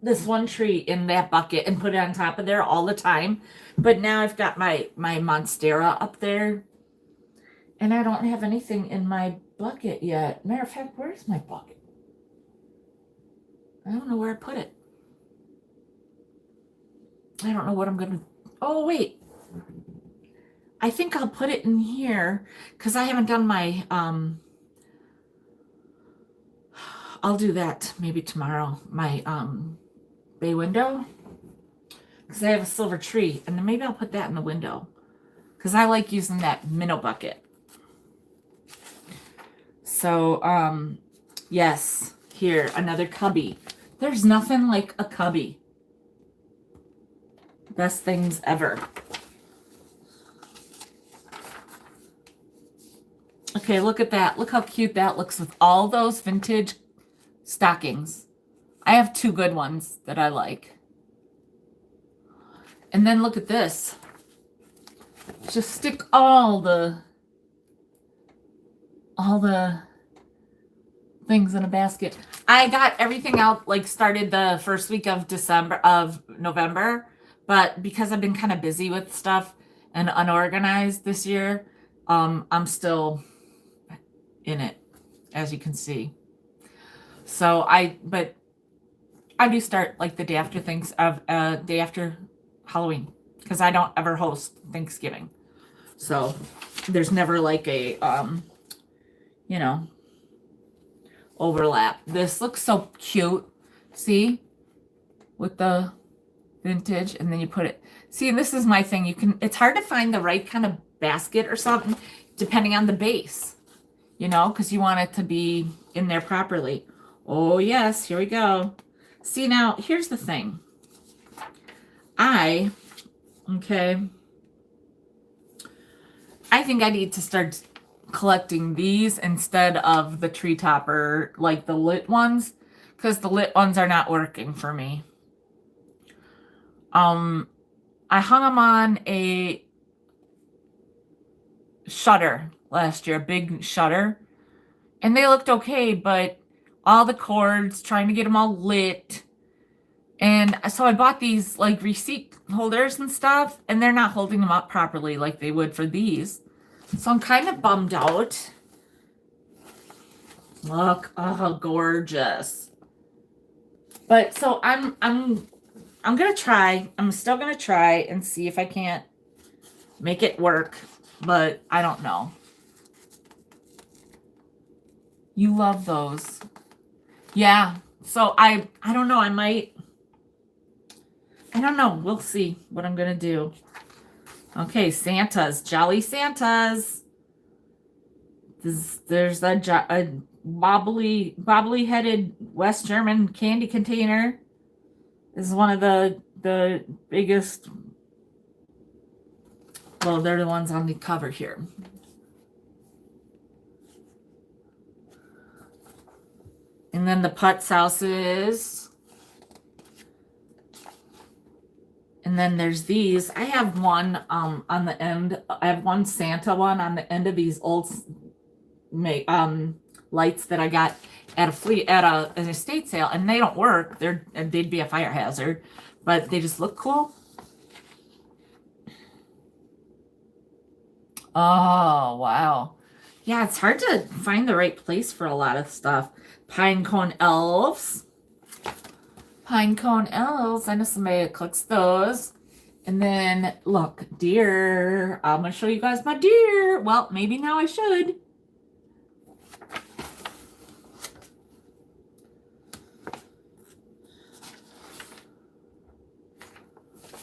this one tree in that bucket and put it on top of there all the time. But now I've got my Monstera up there. And I don't have anything in my bucket yet. Matter of fact, where's my bucket? I don't know where I put it. I don't know what I'm going to... Oh, wait. I think I'll put it in here because I haven't done my... I'll do that maybe tomorrow. My bay window. Because I have a silver tree. And then maybe I'll put that in the window. Because I like using that minnow bucket. So, yes. Here, another cubby. There's nothing like a cubby. Best things ever. Okay, look at that. Look how cute that looks with all those vintage stockings. I have two good ones that I like. And then look at this. Just stick all the things in a basket. I got everything out, like started the first week of November, but because I've been kind of busy with stuff and unorganized this year, I'm still in it, as you can see. So but I do start like the day after day after Halloween, because I don't ever host Thanksgiving. So there's never like a, you know, overlap. This looks so cute. See? With the vintage, and then you put it. See, and this is my thing. It's hard to find the right kind of basket or something, depending on the base, you know, because you want it to be in there properly. Oh, yes. Here we go. See, now, here's the thing. I think I need to start collecting these instead of the tree topper, like the lit ones, because the lit ones are not working for me. I hung them on a shutter last year, a big shutter, and they looked okay, but all the cords, trying to get them all lit. And so I bought these like receipt holders and stuff, and they're not holding them up properly like they would for these. So I'm kind of bummed out. Look, oh, gorgeous. But so I'm gonna try. I'm still gonna try and see if I can't make it work, but I don't know. You love those. Yeah. So I don't know. I don't know. We'll see what I'm gonna do. Okay, Santas, Jolly Santas. There's a bobbly headed West German candy container. This is one of the biggest. Well, they're the ones on the cover here. And then the putz houses. And then there's these. I have one on the end. I have one Santa one on the end of these old lights that I got at an estate sale, and they don't work. They'd be a fire hazard, but they just look cool. Oh, wow. Yeah, it's hard to find the right place for a lot of stuff. Pine cone elves. Pine cone elves. I know somebody that cooks those. And then, look, deer. I'm going to show you guys my deer. Well, maybe now I should.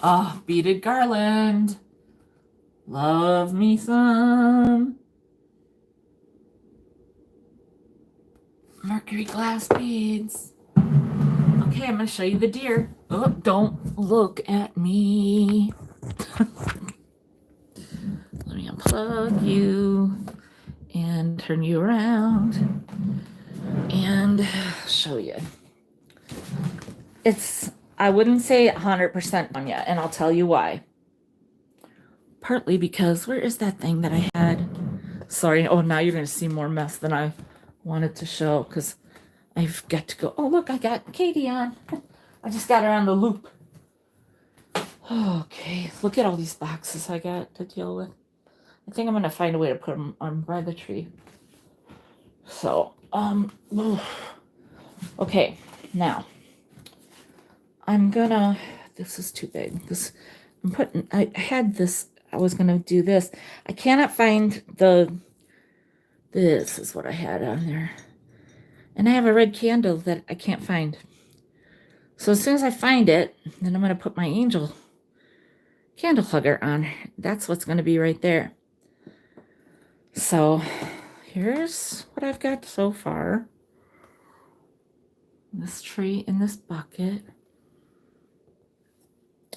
Oh, beaded garland. Love me some. Mercury glass beads. Okay, I'm going to show you the deer. Oh, don't look at me. Let me unplug you and turn you around and show you. I wouldn't say 100% done yet, and I'll tell you why. Partly because, where is that thing that I had? Sorry, oh, now you're going to see more mess than I wanted to show, because I've got to go. Oh, look, I got Katie on. I just got her on the loop. Okay, look at all these boxes I got to deal with. I think I'm going to find a way to put them on by the tree. So, okay, now, I'm gonna, this is too big. I had this, I was gonna do this. I cannot find this is what I had on there. And I have a red candle that I can't find. So as soon as I find it, then I'm gonna put my angel candle hugger on. That's what's gonna be right there. So here's what I've got so far. This tree in this bucket.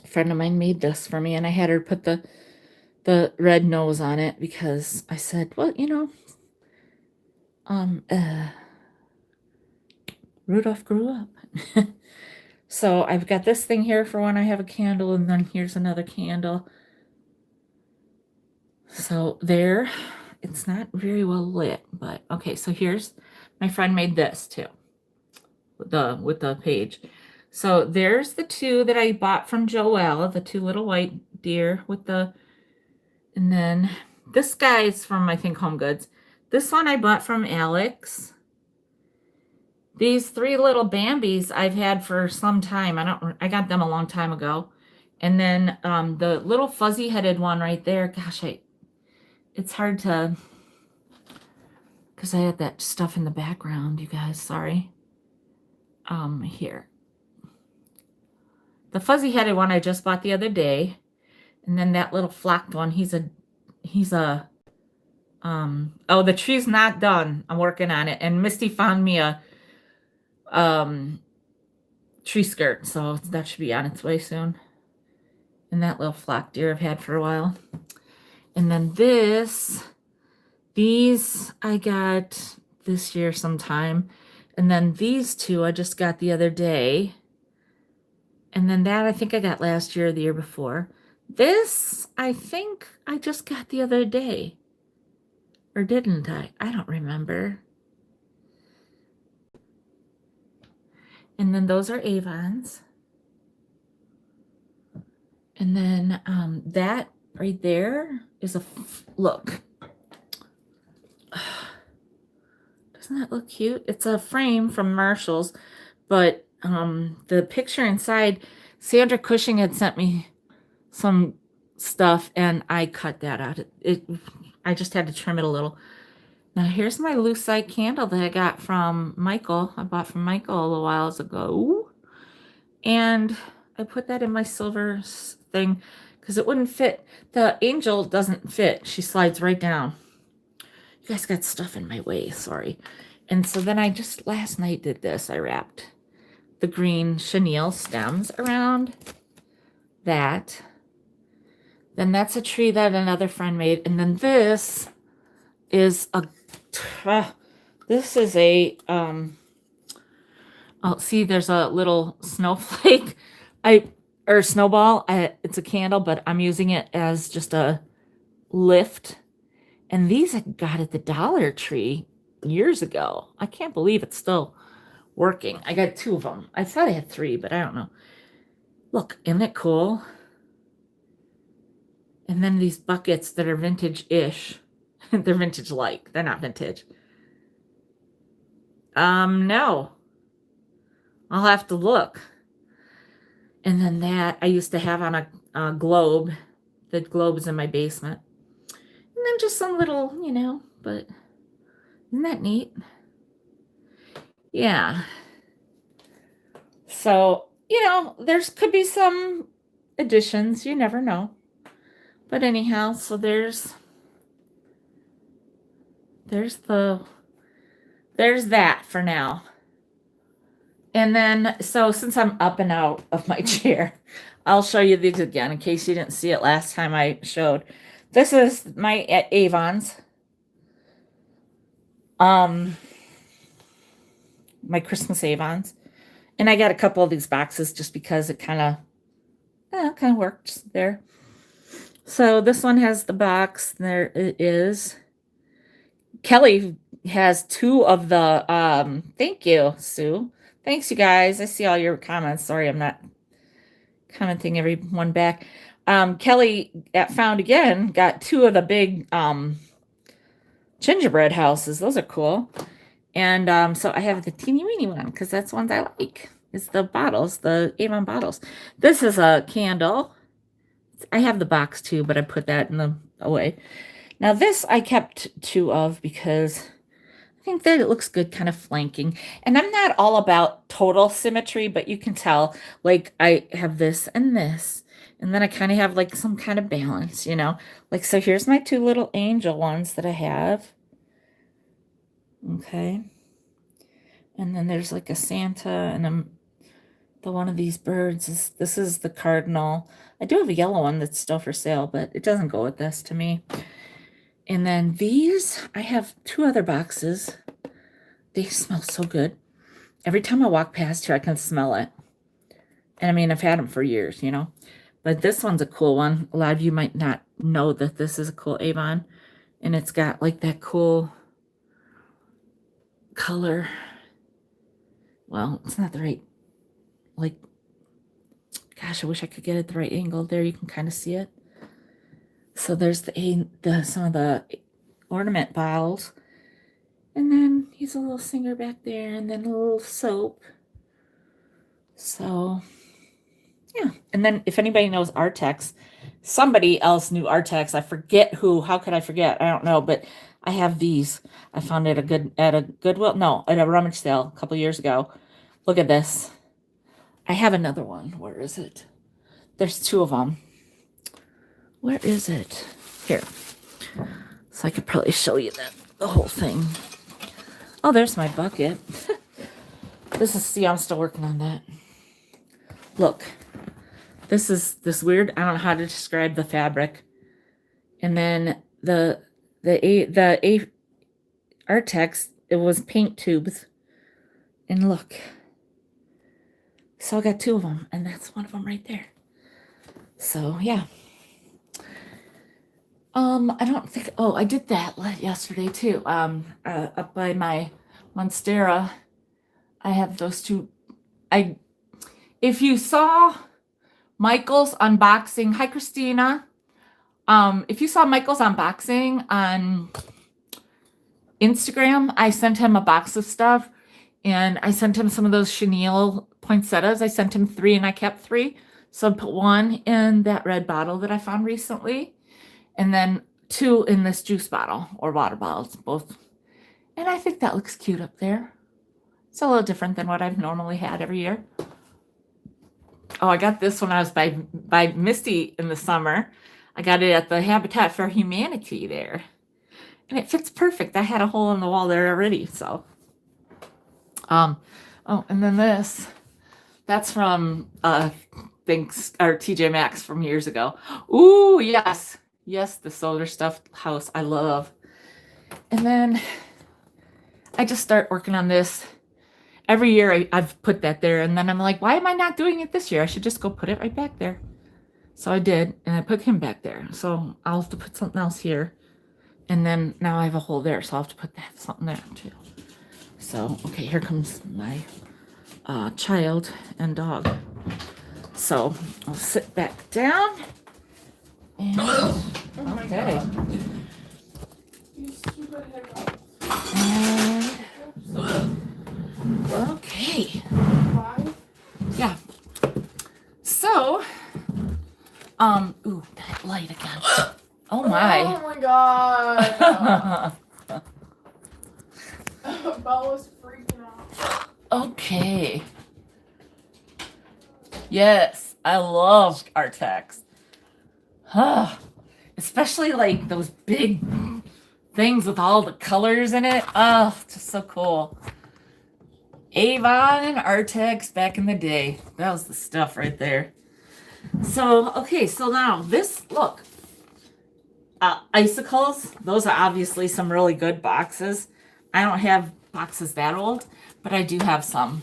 A friend of mine made this for me, and I had her put the red nose on it because I said, well, you know, Rudolph grew up. So I've got this thing here for when I have a candle, and then here's another candle. So there, it's not very well lit, but okay. So here's, my friend made this too, with the page. So there's the two that I bought from Joelle, the two little white deer with the, and then this guy's from, I think, Home Goods. This one I bought from Alex. These three little Bambis I've had for some time. I got them a long time ago. And then the little fuzzy-headed one right there. Gosh, it's hard to, because I had that stuff in the background, you guys. Sorry. Here. The fuzzy-headed one I just bought the other day. And then that little flocked one, he's a, oh, the tree's not done. I'm working on it. And Misty found me a, tree skirt. So that should be on its way soon. And that little flock deer I've had for a while. And then these I got this year sometime. And then these two I just got the other day. And then that I think I got last year or the year before. This I think I just got the other day. Or didn't I? I don't remember. And then those are Avons. And then that right there is a, look. Doesn't that look cute? It's a frame from Marshall's, but the picture inside, Sandra Cushing had sent me some stuff, and I cut that out. I just had to trim it a little. Now here's my lucite candle that I got from Michael. I bought from Michael a little while ago, and I put that in my silver thing because it wouldn't fit. The angel doesn't fit. She slides right down. You guys got stuff in my way, sorry. And so then I just last night did this. I wrapped the green chenille stems around that. Then that's a tree that another friend made. And then this is a, Oh, see, there's a little snowflake. Or snowball. It's a candle, but I'm using it as just a lift. And these I got at the Dollar Tree years ago. I can't believe it's still working. I got 2 of them. I thought I had 3, but I don't know. Look, isn't it cool? And then these buckets that are vintage-ish. They're vintage-like. They're not vintage. No. I'll have to look. And then that I used to have on a globe. The globe is in my basement. And then just some little, but isn't that neat? Yeah. So, there's could be some additions. You never know. But anyhow, so there's that for now. And then, so since I'm up and out of my chair, I'll show you these again in case you didn't see it last time I showed. This is my Avons. My Christmas Avons. And I got a couple of these boxes just because it kind of worked there. So this one has the box. There it is. Kelly has 2 of the, thank you, Sue. Thanks, you guys. I see all your comments. Sorry, I'm not commenting everyone back. Kelly at Found Again got 2 of the big gingerbread houses. Those are cool. And so I have the teeny weeny one because that's the ones I like. It's the bottles, the Avon bottles. This is a candle. I have the box too, but I put that in the away. Now this I kept 2 of because I think that it looks good kind of flanking. And I'm not all about total symmetry, but you can tell, like, I have this and this. And then I kind of have, like, some kind of balance, Like, so here's my 2 little angel ones that I have. Okay. And then there's, like, a Santa and the one of these birds. This is the cardinal. I do have a yellow one that's still for sale, but it doesn't go with this to me. And then these, I have 2 other boxes. They smell so good. Every time I walk past here, I can smell it. And I mean, I've had them for years, But this one's a cool one. A lot of you might not know that this is a cool Avon. And it's got like that cool color. Well, it's not the right, like, gosh, I wish I could get it the right angle. There you can kind of see it. So there's some of the ornament bottles. And then he's a little singer back there, and then a little soap. So, yeah. And then if anybody knows Artex, somebody else knew Artex. I forget who. How could I forget? I don't know, but I have these. I found it at a Goodwill. No, at a rummage sale a couple years ago. Look at this. I have another one. Where is it? There's 2 of them. Where is it? Here. So I could probably show you the whole thing. Oh, there's my bucket. See, I'm still working on that. Look. This is this weird, I don't know how to describe the fabric. And then the Artex, it was paint tubes. And look. So I got 2 of them, and that's one of them right there. So, yeah. I don't think, I did that yesterday too. Up by my Monstera, I have those 2. If you saw Michael's unboxing, hi Christina. If you saw Michael's unboxing on Instagram, I sent him a box of stuff, and I sent him some of those chenille poinsettias. I sent him 3 and I kept 3. So I put 1 in that red bottle that I found recently. And then 2 in this juice bottle or water bottles, both. And I think that looks cute up there. It's a little different than what I've normally had every year. Oh, I got this when I was by Misty in the summer. I got it at the Habitat for Humanity there. And it fits perfect. I had a hole in the wall there already, so. Oh, and then this. That's from TJ Maxx from years ago. Ooh, yes. Yes, the solar stuff house I love. And then I just start working on this. every year I've put that there, and then I'm like, why am I not doing it this year? I should just go put it right back there. So I did, and I put him back there. So I'll have to put something else here. And then now I have a hole there, so I'll have to put that something there too. So, okay, here comes my child and dog. So I'll sit back down. And, okay. And, okay. Yeah. So, ooh, that light again. Oh my.
Oh my god. Bella's freaking out.
Okay. Yes, I love Artex. Especially like those big things with all the colors in it. Oh, just so cool. Avon and Artex back in the day. That was the stuff right there. So, okay, so now this, look. Icicles, those are obviously some really good boxes. I don't have boxes that old, but I do have some.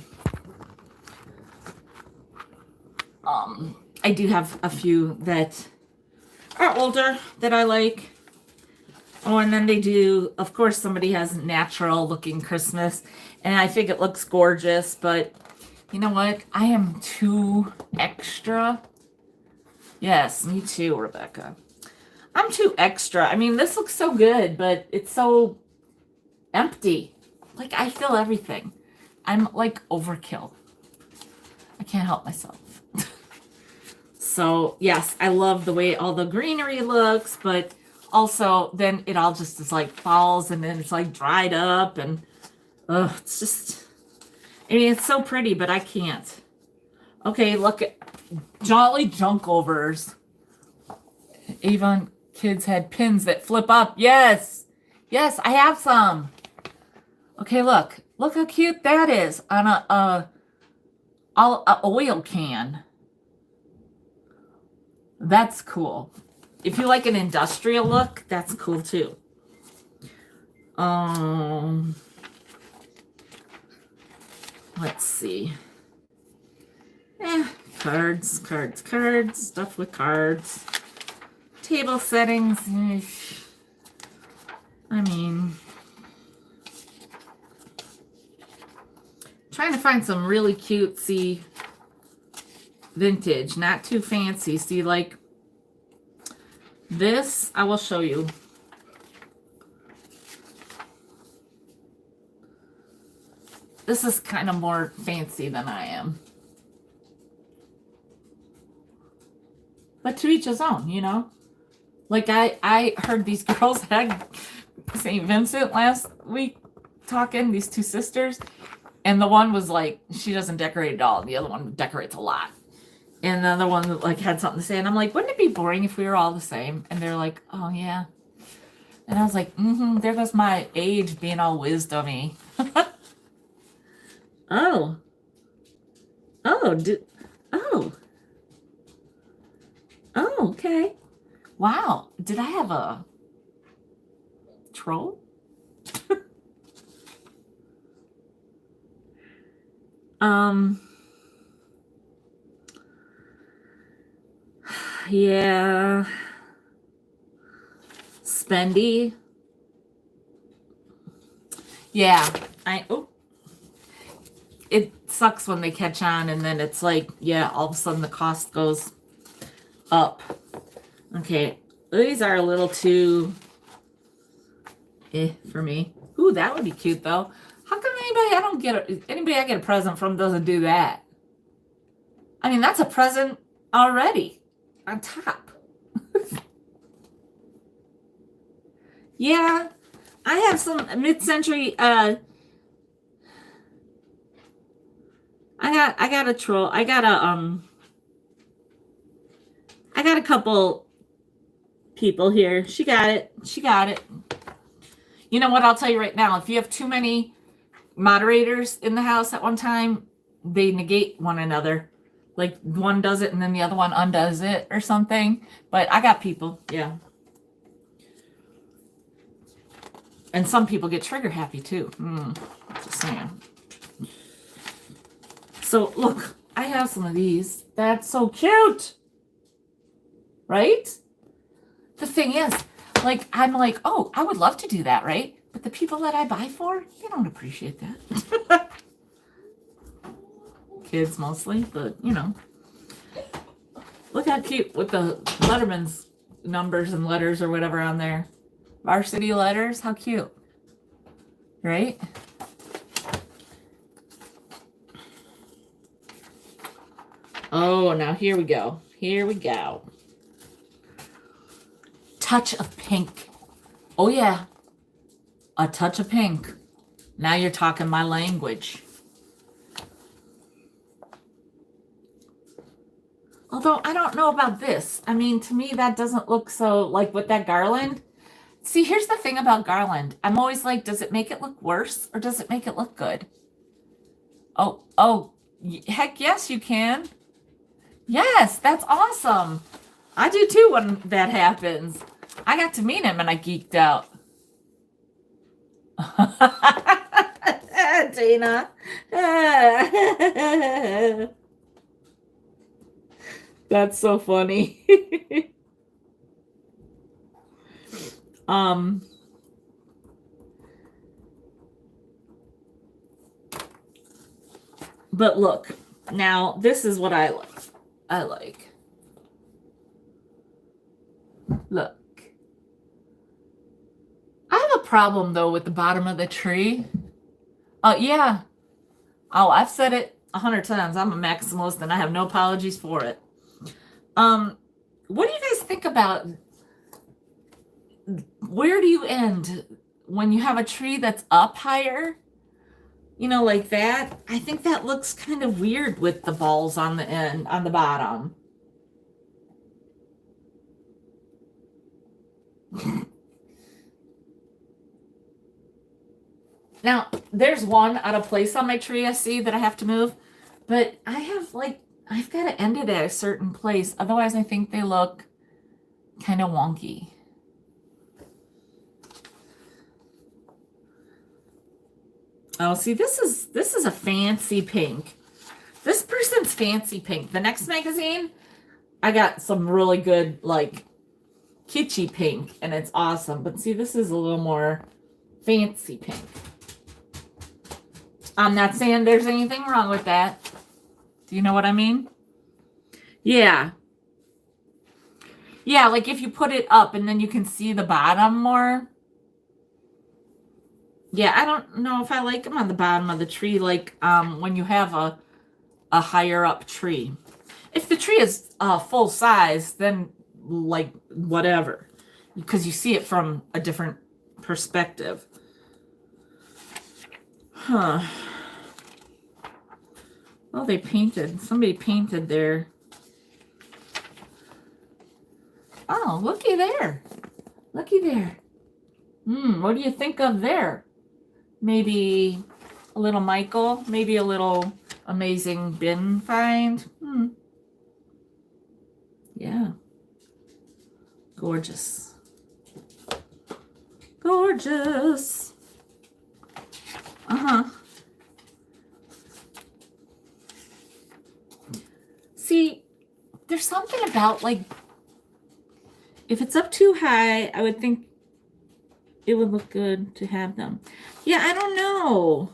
I do have a few that are older that I like. Oh, and then they do, of course, somebody has natural looking Christmas, and I think it looks gorgeous, but you know what? I am too extra. Yes, me too, Rebecca. I'm too extra. I mean, this looks so good, but it's so empty. Like, I feel everything. I'm like overkill. I can't help myself. So, yes, I love the way all the greenery looks, but also then it all just is like falls and then it's like dried up and it's just, I mean, it's so pretty, but I can't. Okay, look at Jolly Junkovers. Avon kids had pins that flip up. Yes. Yes, I have some. Okay, look. Look how cute that is on a oil can. That's cool. If you like an industrial look, that's cool too. Let's see. Cards, stuff with cards. Table settings. I mean, trying to find some really cutesy vintage, not too fancy. See, like this, I will show you. This is kind of more fancy than I am. But to each his own, you know? Like I heard these girls had St. Vincent last week talking, these two sisters. And the one was like, she doesn't decorate at all. The other one decorates a lot. And the other one like had something to say. And I'm like, wouldn't it be boring if we were all the same? And they're like, oh yeah. And I was like, there goes my age being all wisdomy. Oh, okay. Wow. Did I have a troll? Yeah. Spendy. Yeah. It sucks when they catch on and then it's like, yeah, all of a sudden the cost goes up. Okay, these are a little too for me. Ooh, that would be cute though. How come anybody I get a present from doesn't do that? I mean, that's a present already on top. Yeah, I have some mid-century I got a troll. I got a couple people here. She got it. You know what? I'll tell you right now. If you have too many moderators in the house at one time, they negate one another. Like one does it and then the other one undoes it or something. But I got people. Yeah. And some people get trigger happy too. Just saying. So look, I have some of these. That's so cute. Right? The thing is, like, I'm like, oh, I would love to do that, right? But the people that I buy for, they don't appreciate that. Kids mostly, but you know. Look how cute with the Letterman's numbers and letters or whatever on there. Varsity letters, how cute. Right? Oh, now here we go. Here we go. Touch of pink. Oh, yeah. A touch of pink. Now you're talking my language. Although, I don't know about this. I mean, to me, that doesn't look so, like, with that garland. See, here's the thing about garland. I'm always like, does it make it look worse or does it make it look good? Oh, heck yes, you can. Yes, that's awesome. I do too when that happens. I got to meet him and I geeked out. Dana. That's so funny. But look, now this is what I like. I like. Look. I have a problem though with the bottom of the tree. Yeah. Oh, I've said it 100 times. I'm a maximalist and I have no apologies for it. What do you guys think about where do you end when you have a tree that's up higher? You know, like that. I think that looks kind of weird with the balls on the end, on the bottom. Now, there's one out of place on my tree I see that I have to move, but I have like, I've got to end it at a certain place. Otherwise, I think they look kind of wonky. Oh, see, this is a fancy pink. This person's fancy pink. The next magazine, I got some really good, like, kitschy pink, and it's awesome. But see, this is a little more fancy pink. I'm not saying there's anything wrong with that. Do you know what I mean? Yeah. Yeah, like if you put it up and then you can see the bottom more. Yeah, I don't know if I like them on the bottom of the tree, like when you have a higher up tree. If the tree is full size, then like whatever, because you see it from a different perspective. Huh. Oh, they painted. Somebody painted there. Oh, looky there. Looky there. What do you think of there? Maybe a little Michael, maybe a little amazing bin find. Yeah. Gorgeous. Gorgeous. See, there's something about, like, if it's up too high, I would think it would look good to have them. Yeah, I don't know.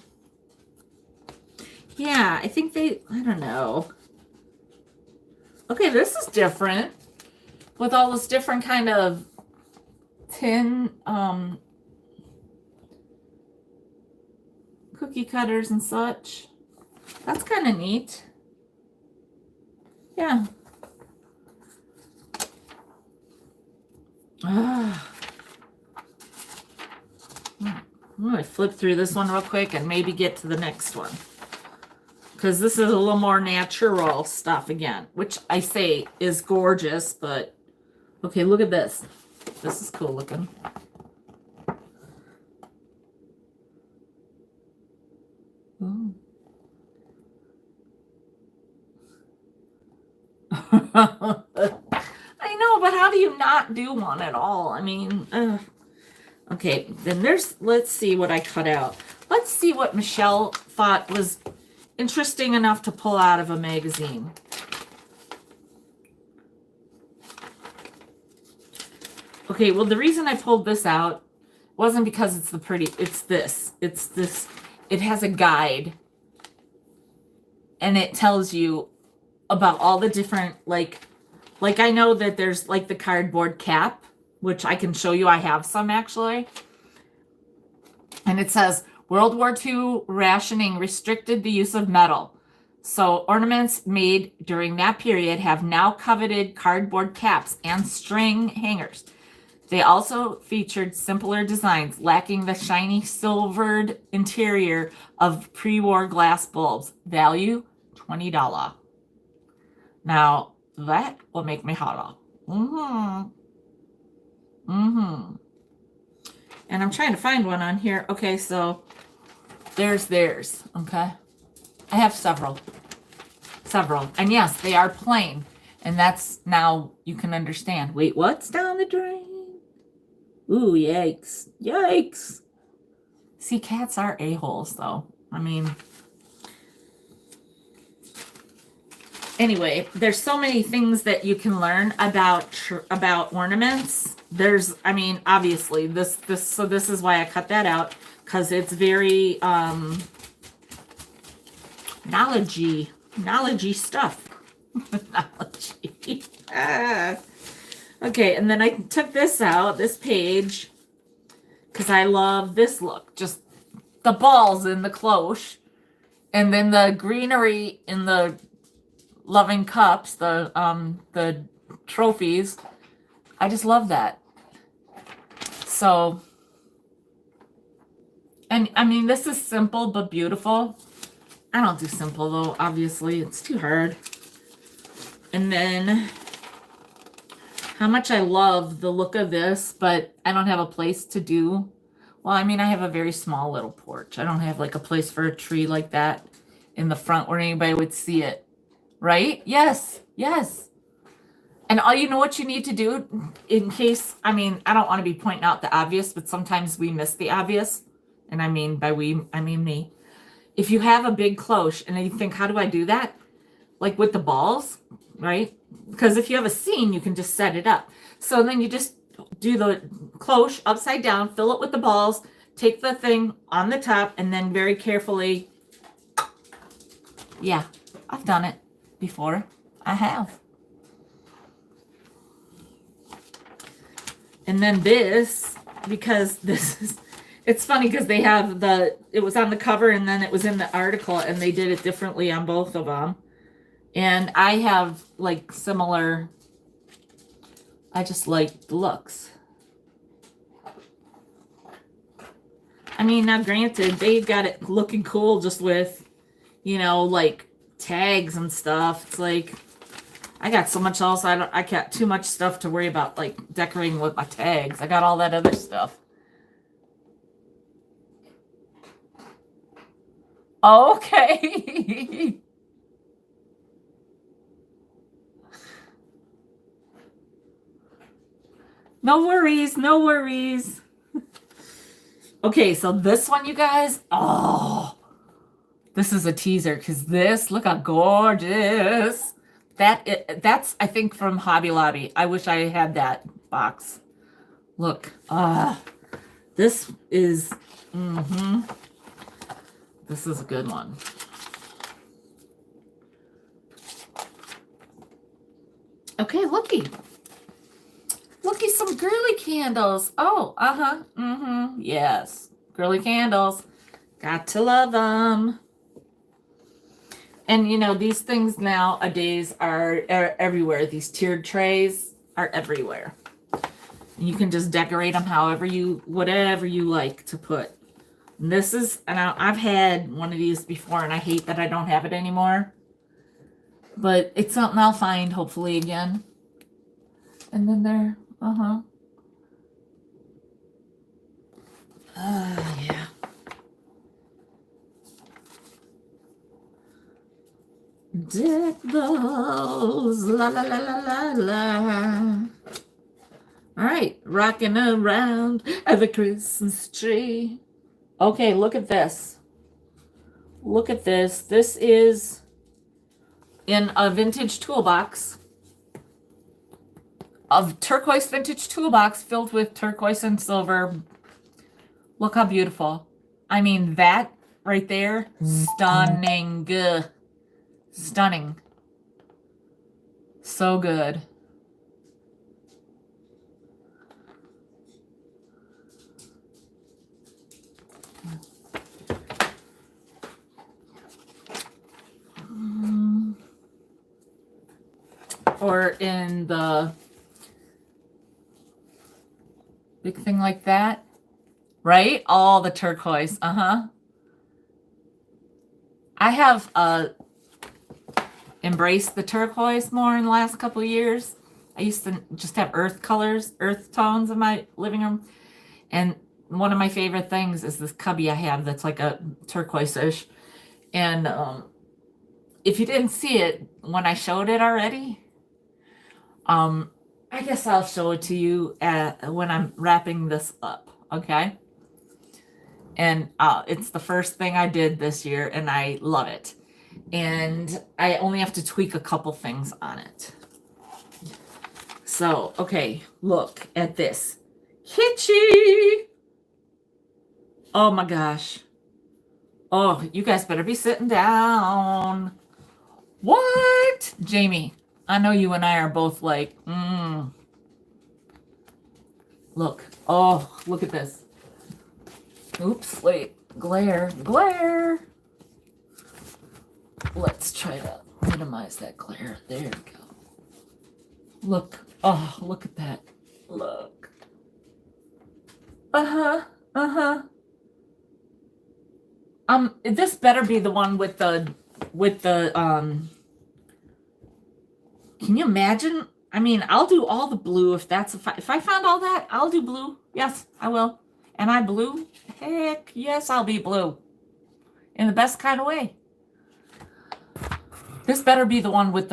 Yeah, I think I don't know. Okay, this is different. With all this different kind of tin cookie cutters and such. That's kind of neat. Yeah. I'm going to flip through this one real quick and maybe get to the next one. Because this is a little more natural stuff again, which I say is gorgeous, but okay, look at this. This is cool looking. Oh. I know, but how do you not do one at all? I mean, okay, then let's see what I cut out. Let's see what Michelle thought was interesting enough to pull out of a magazine. Okay, well, the reason I pulled this out wasn't because it's it's this. It has a guide. And it tells you about all the different, like I know that there's like the cardboard cap, which I can show you. I have some actually. And it says, World War II rationing restricted the use of metal. So ornaments made during that period have now coveted cardboard caps and string hangers. They also featured simpler designs, lacking the shiny silvered interior of pre-war glass bulbs. Value, $20. Now, that will make me holler. And I'm trying to find one on here. Okay, so there's theirs, okay? I have several. And yes, they are plain. And that's, now you can understand. Wait, what's down the drain? Ooh, yikes. Yikes. See, cats are a-holes, though. I mean, anyway, there's so many things that you can learn about ornaments. There's, I mean, obviously, this is why I cut that out, because it's very knowledgey stuff. Knowledgey. Okay, and then I took this out, this page, because I love this look. Just the balls in the cloche, and then the greenery in the loving cups, the trophies. I just love that. So, and I mean, this is simple but beautiful. I don't do simple though, obviously. It's too hard. And then how much I love the look of this, but I don't have a place to do. Well, I mean, I have a very small little porch. I don't have like a place for a tree like that in the front where anybody would see it. Right? Yes. Yes. And all you know what you need to do in case, I mean, I don't want to be pointing out the obvious, but sometimes we miss the obvious. And I mean, by we, I mean me. If you have a big cloche and you think, how do I do that? Like with the balls, right? Because if you have a scene, you can just set it up. So then you just do the cloche upside down, fill it with the balls, take the thing on the top, and then very carefully. Yeah, I've done it before. I have. And then this, because this is, it's funny because they have it was on the cover and then it was in the article and they did it differently on both of them. And I have like similar, I just like the looks. I mean, now granted, they got it looking cool just with, you know, like tags and stuff. It's like, I got so much else. I got too much stuff to worry about, like decorating with my tags. I got all that other stuff. Okay. No worries, no worries. Okay, so this one, you guys, oh, this is a teaser because this, look how gorgeous. That's, I think, from Hobby Lobby. I wish I had that box. Look, this is, this is a good one. Okay, looky. Looky, some girly candles. Oh, yes. Girly candles. Got to love them. And, you know, these things nowadays are everywhere. These tiered trays are everywhere. You can just decorate them whatever you like to put. And this is, and I've had one of these before, and I hate that I don't have it anymore. But it's something I'll find, hopefully, again. And then there, yeah. Deck those, la la la la la la. All right, rocking around the Christmas tree. Okay, look at this. Look at this. This is in a vintage toolbox. A turquoise vintage toolbox filled with turquoise and silver. Look how beautiful. I mean, that right there, stunning. Stunning. So good. Or in the big thing like that, right? All the turquoise. I have embraced the turquoise more in the last couple of years. I used to just have earth colors, earth tones in my living room. And one of my favorite things is this cubby I have that's like a turquoise-ish. And if you didn't see it when I showed it already, I guess I'll show it to you when I'm wrapping this up, okay? And it's the first thing I did this year, and I love it. And I only have to tweak a couple things on it. So, okay, look at this. Kitschy! Oh my gosh. Oh, you guys better be sitting down. What? Jamie, I know you and I are both like, Look. Oh, look at this. Oops, wait. Glare. Let's try to minimize that glare. There we go. Look. Oh, look at that. Look. This better be the one with the can you imagine? I mean, I'll do all the blue if I found all that, I'll do blue. Yes, I will. Am I blue? Heck, yes, I'll be blue. In the best kind of way. This better be the one with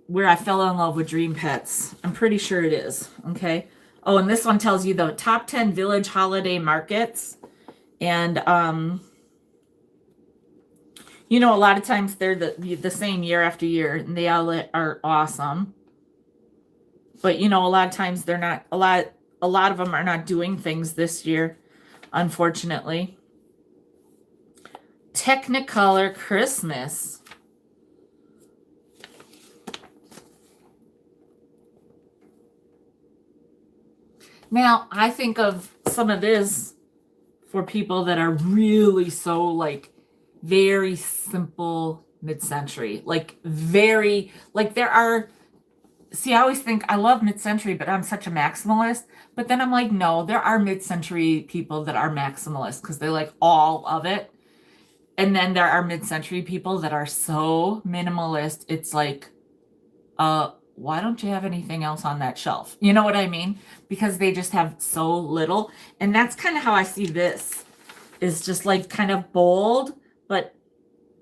where I fell in love with Dream Pets. I'm pretty sure it is. Okay. Oh, and this one tells you the top 10 village holiday markets. And, you know, a lot of times they're the same year after year, and they all are awesome. But, you know, a lot of times they're not, a lot of them are not doing things this year, unfortunately. Technicolor Christmas. Now, I think of some of this for people that are really so, like, very simple mid-century. Like, very, like, there are, see, I always think I love mid-century, but I'm such a maximalist. But then I'm like, no, there are mid-century people that are maximalist because they like all of it. And then there are mid-century people that are so minimalist. It's like, why don't you have anything else on that shelf? You know what I mean? Because they just have so little. And that's kind of how I see this. Is just like kind of bold, but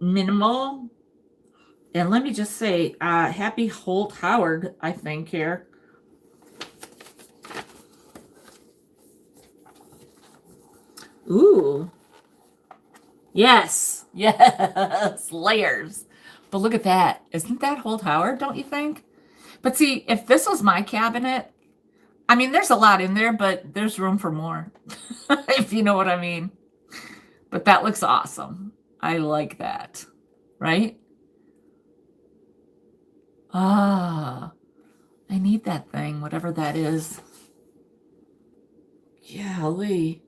minimal. And let me just say, happy Holt Howard, I think, here. Ooh. Yes. Yes. Layers. But look at that. Isn't that Holt Howard, don't you think? But see, if this was my cabinet, I mean, there's a lot in there, but there's room for more. If you know what I mean. But that looks awesome. I like that. Right? Ah, I need that thing, whatever that is. Golly.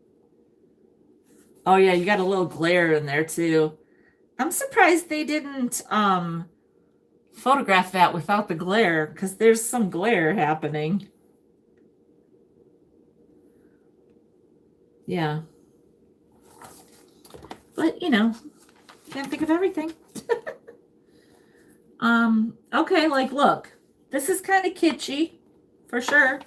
Oh yeah, you got a little glare in there too. I'm surprised they didn't photograph that without the glare, because there's some glare happening. Yeah. But, you know, can't think of everything. Okay, like, look. This is kind of kitschy, for sure.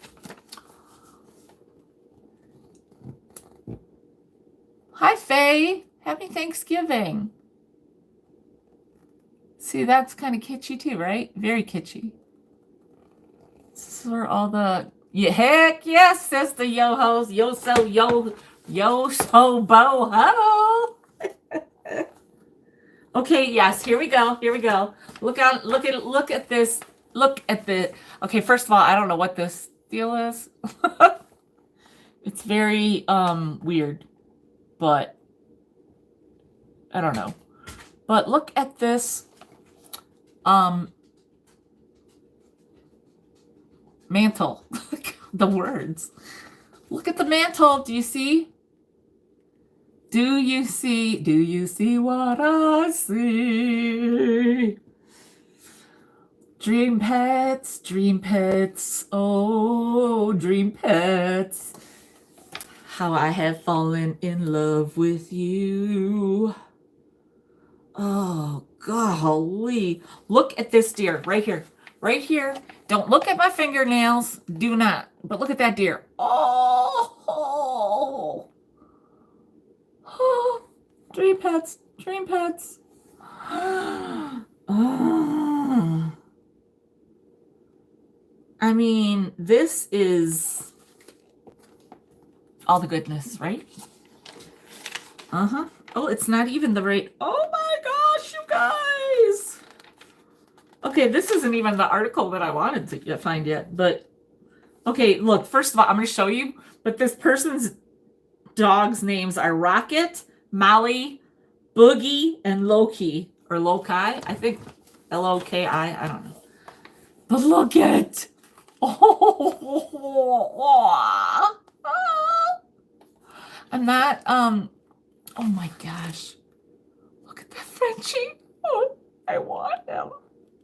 Hi, Faye. Happy Thanksgiving. See, that's kind of kitschy too, right? Very kitschy. This is where all the... Yeah, heck yes, sister yo-hos. Yo-so, yo-so, bo-ho. Okay, yes, here we go. Here we go. Look at this. Look at the okay, first of all, I don't know what this deal is. It's very weird, but I don't know. But look at this mantle. The words. Look at the mantle. Do you see? Do you see what I see? Dream pets, oh, dream pets. How I have fallen in love with you. Oh, golly. Look at this deer right here. Right here. Don't look at my fingernails. Do not. But look at that deer. Oh. Oh, dream pets, dream pets. Oh. I mean, this is all the goodness, right? Uh-huh. Oh, it's not even the right. Oh my gosh, you guys. Okay, this isn't even the article that I wanted to find yet, but okay, look, first of all, I'm going to show you, but this person's dogs' names are Rocket, Molly, Boogie, and Loki, or Loki, I think L-O-K-I, I don't know. But look at, oh, I'm not, oh my gosh, look at that Frenchie. Oh, I want him.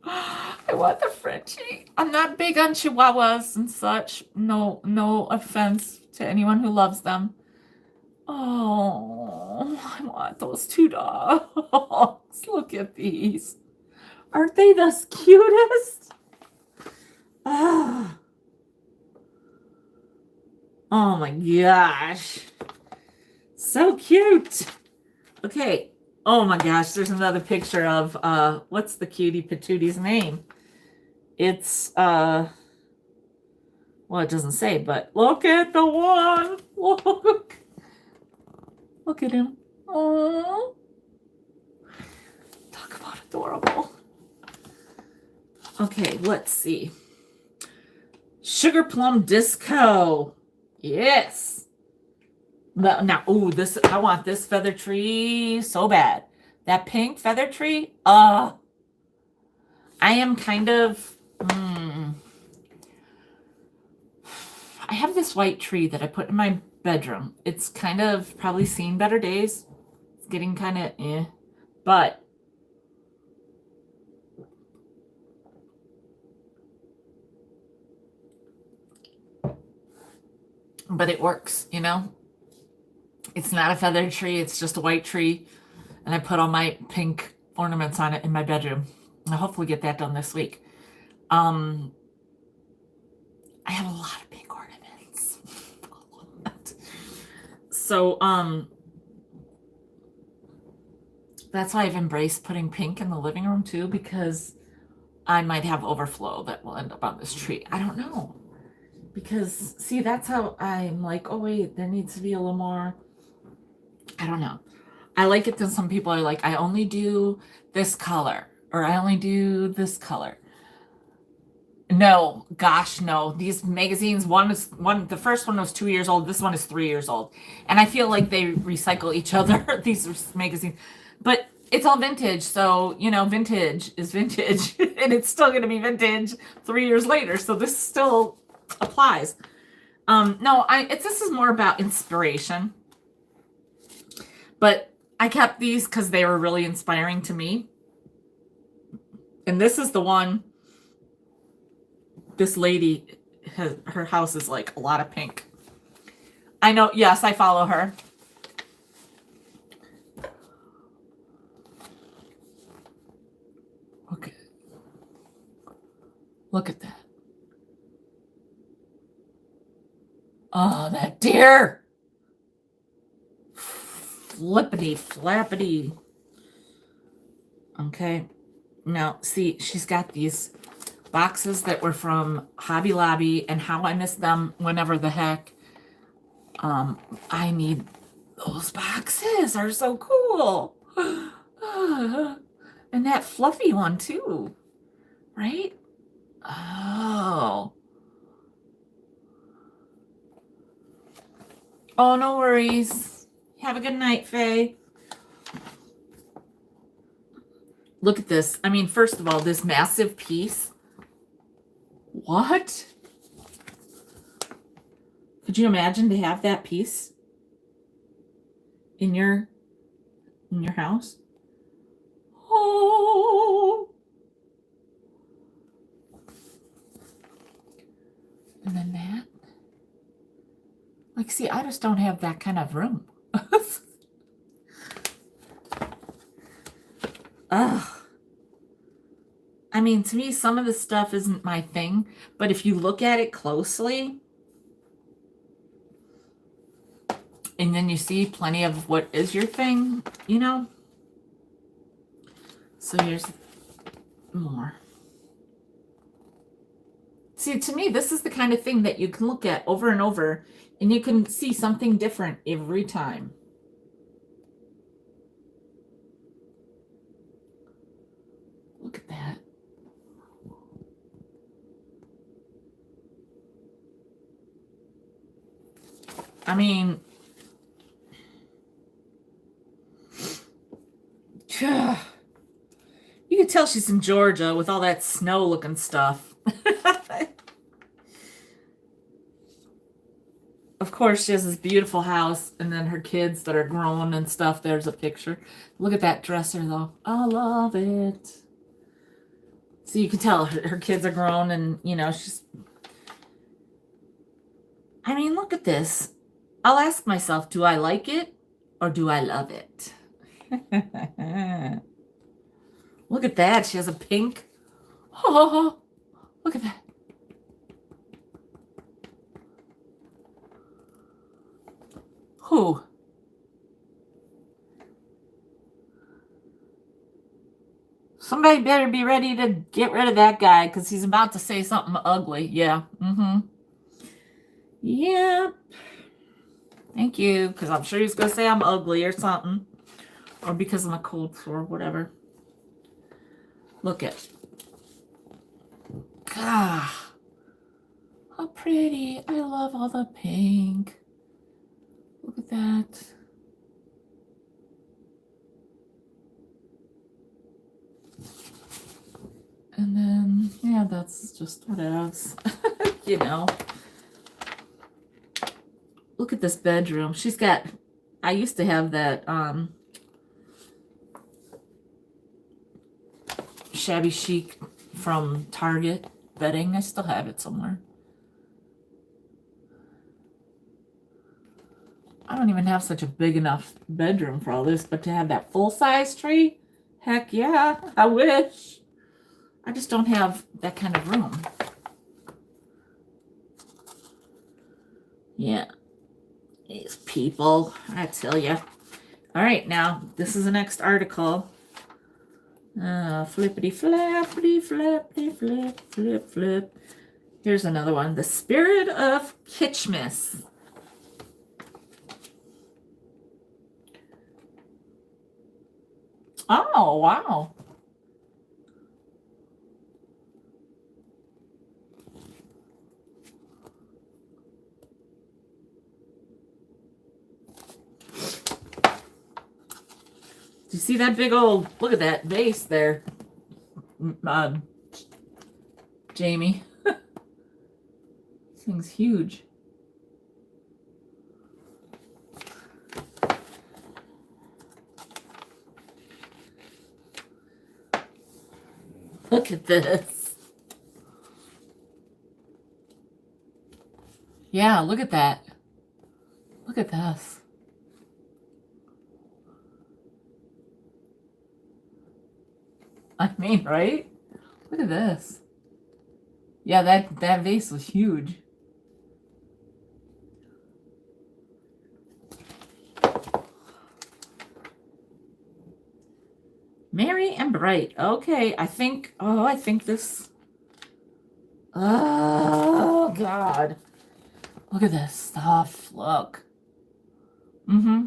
I want the Frenchie. I'm not big on Chihuahuas and such. No offense to anyone who loves them. Oh, I want those two dogs. Look at these. Aren't they the cutest? Ah. Oh my gosh. So cute. Okay. Oh my gosh, there's another picture of what's the cutie patoonie's name? It's well, it doesn't say, but look at the one. Look at him. Oh. Talk about adorable. Okay, let's see. Sugar Plum Disco. Yes. Now, ooh, this, I want this feather tree so bad. That pink feather tree, I am kind of, I have this white tree that I put in my bedroom. It's kind of probably seen better days. It's getting kind of but it works, you know? It's not a feather tree, it's just a white tree. And I put all my pink ornaments on it in my bedroom. I'll hopefully get that done this week. I have a lot of pink ornaments. So, that's why I've embraced putting pink in the living room too, because I might have overflow that will end up on this tree. I don't know. Because, see, that's how I'm like, oh, wait, there needs to be a little more. I don't know. I like it that some people are like, I only do this color, or I only do this color. No, gosh, no. These magazines, the first one was 2 years old. This one is 3 years old. And I feel like they recycle each other, these magazines. But it's all vintage. So, you know, vintage is vintage. And it's still going to be vintage 3 years later. So this still applies. No, this is more about inspiration. But I kept these because they were really inspiring to me. And this is the one. This lady, her house is like a lot of pink. I know. Yes, I follow her. Okay. Look at that. Oh, that deer. Flippity flappity. Okay. Now, see, she's got these boxes that were from Hobby Lobby, and how I miss them whenever the heck. I need those boxes. Are so cool. And that fluffy one too, right? Oh. Oh, no worries. Have a good night, Faye. Look at this. I mean, first of all, this massive piece. What? Could you imagine to have that piece in your house? Oh. And then that. Like, see, I just don't have that kind of room. Ugh. I mean, to me, some of the stuff isn't my thing, but if you look at it closely, and then you see plenty of what is your thing, you know? So here's more. See, to me, this is the kind of thing that you can look at over and over, and you can see something different every time. Look at that. I mean, you can tell she's in Georgia with all that snow looking stuff. Of course, she has this beautiful house, and then her kids that are grown and stuff. There's a picture. Look at that dresser, though. I love it. So you can tell her kids are grown, and, you know, she's... I mean, look at this. I'll ask myself, do I like it or do I love it? Look at that. She has a pink. Oh, look at that. Who? Somebody better be ready to get rid of that guy because he's about to say something ugly. Yeah. Mm-hmm. Yeah. Thank you, because I'm sure he's going to say I'm ugly or something. Or because I'm a cold sore, whatever. Look at. God. How pretty. I love all the pink. Look at that. And then, yeah, that's just what else. You know. Look at this bedroom. She's got, I used to have that shabby chic from Target bedding. I still have it somewhere. I don't even have such a big enough bedroom for all this, but to have that full-size tree, heck yeah, I wish. I just don't have that kind of room. Yeah. These people, I tell you. All right, now, this is the next article. Flippity flappity flappity flip flip flip. Here's another one. The Spirit of Kitschmas. Oh, wow. Do you see that big old, look at that vase there, Jamie. This thing's huge. Look at this. Yeah, look at that. Look at this. I mean, right? Look at this. Yeah, that vase was huge. Merry and bright. Okay, I think this. Oh, God. Look at this stuff. Look. Mm-hmm.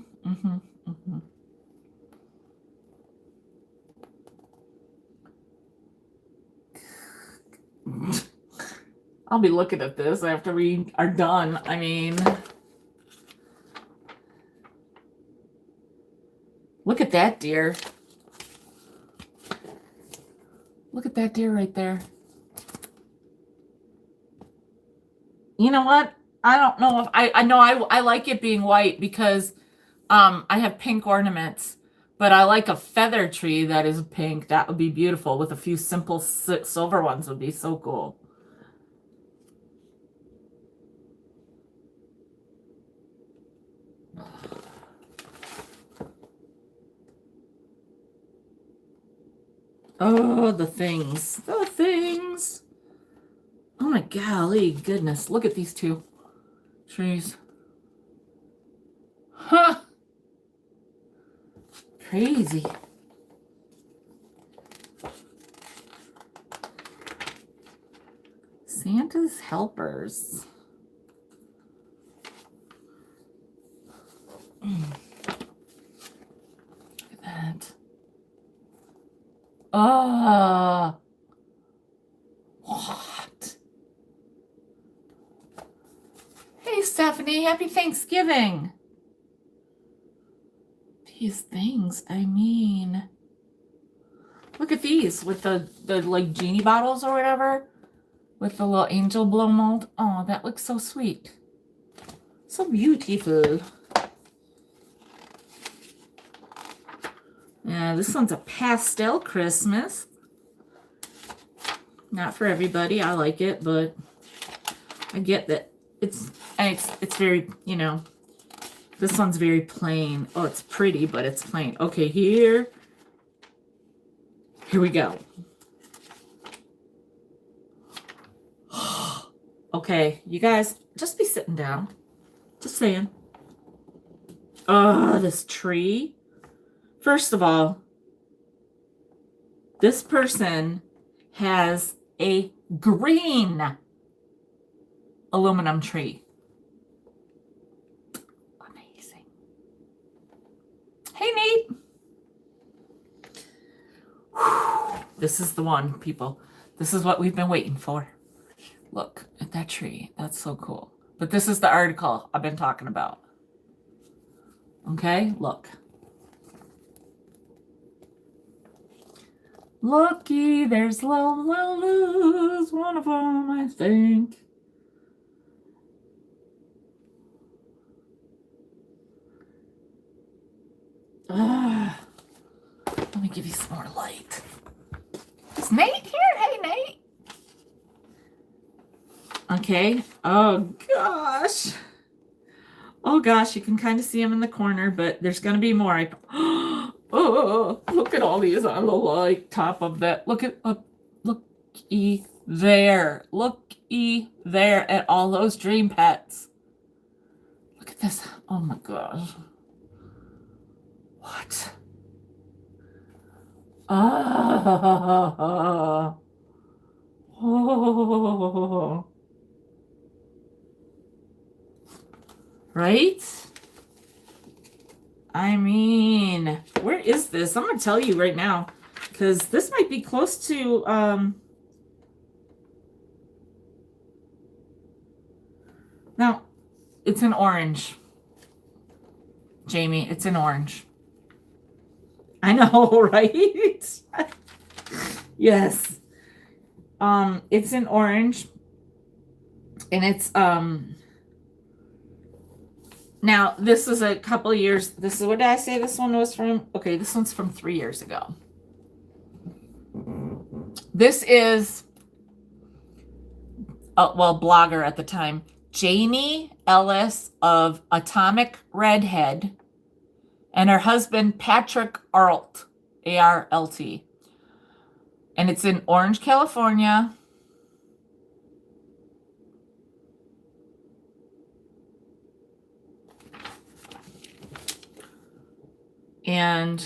I'll be looking at this after we are done. I mean, look at that deer. Look at that deer right there. You know what? I don't know if I know I like it being white because I have pink ornaments, but I like a feather tree that is pink. That would be beautiful with a few simple silver ones would be so cool. Oh, the things. The things. Oh my golly goodness. Look at these two trees. Huh. Crazy. Santa's helpers. Look at that. Oh. What? Hey, Stephanie. Happy Thanksgiving. These things, I mean. Look at these with the like genie bottles or whatever. With the little angel blow mold. Oh, that looks so sweet. So beautiful. Yeah, this one's a pastel Christmas. Not for everybody. I like it, but I get that it's very, you know, this one's very plain. Oh, it's pretty, but it's plain. Okay, here we go. Okay, you guys, just be sitting down. Just saying. Oh, this tree. First of all, this person has a green aluminum tree. Amazing. Hey, Nate. Whew. This is the one, people. This is what we've been waiting for. Look at that tree. That's so cool. But this is the article I've been talking about. Okay, look. Looky, there's Lola's, one of them, I think. Let me give you some more light. Is Nate here? Hey, Nate. Okay. Oh, gosh. Oh, gosh. You can kind of see him in the corner, but there's going to be more. Oh, look at all these on the like top of that. Look-y there. Look-y there at all those dream pets. Look at this. Oh, my gosh. What? Oh. Right? I mean, where is this? I'm going to tell you right now, because this might be close to, no, it's in orange. Jamie, it's in orange. I know, right? Yes. It's in orange. And it's, now, this is a couple of years. This is what did I say this one was from? Okay, this one's from 3 years ago. This is, blogger at the time, Janie Ellis of Atomic Redhead, and her husband, Patrick Arlt, A-R-L-T. And it's in Orange, California. And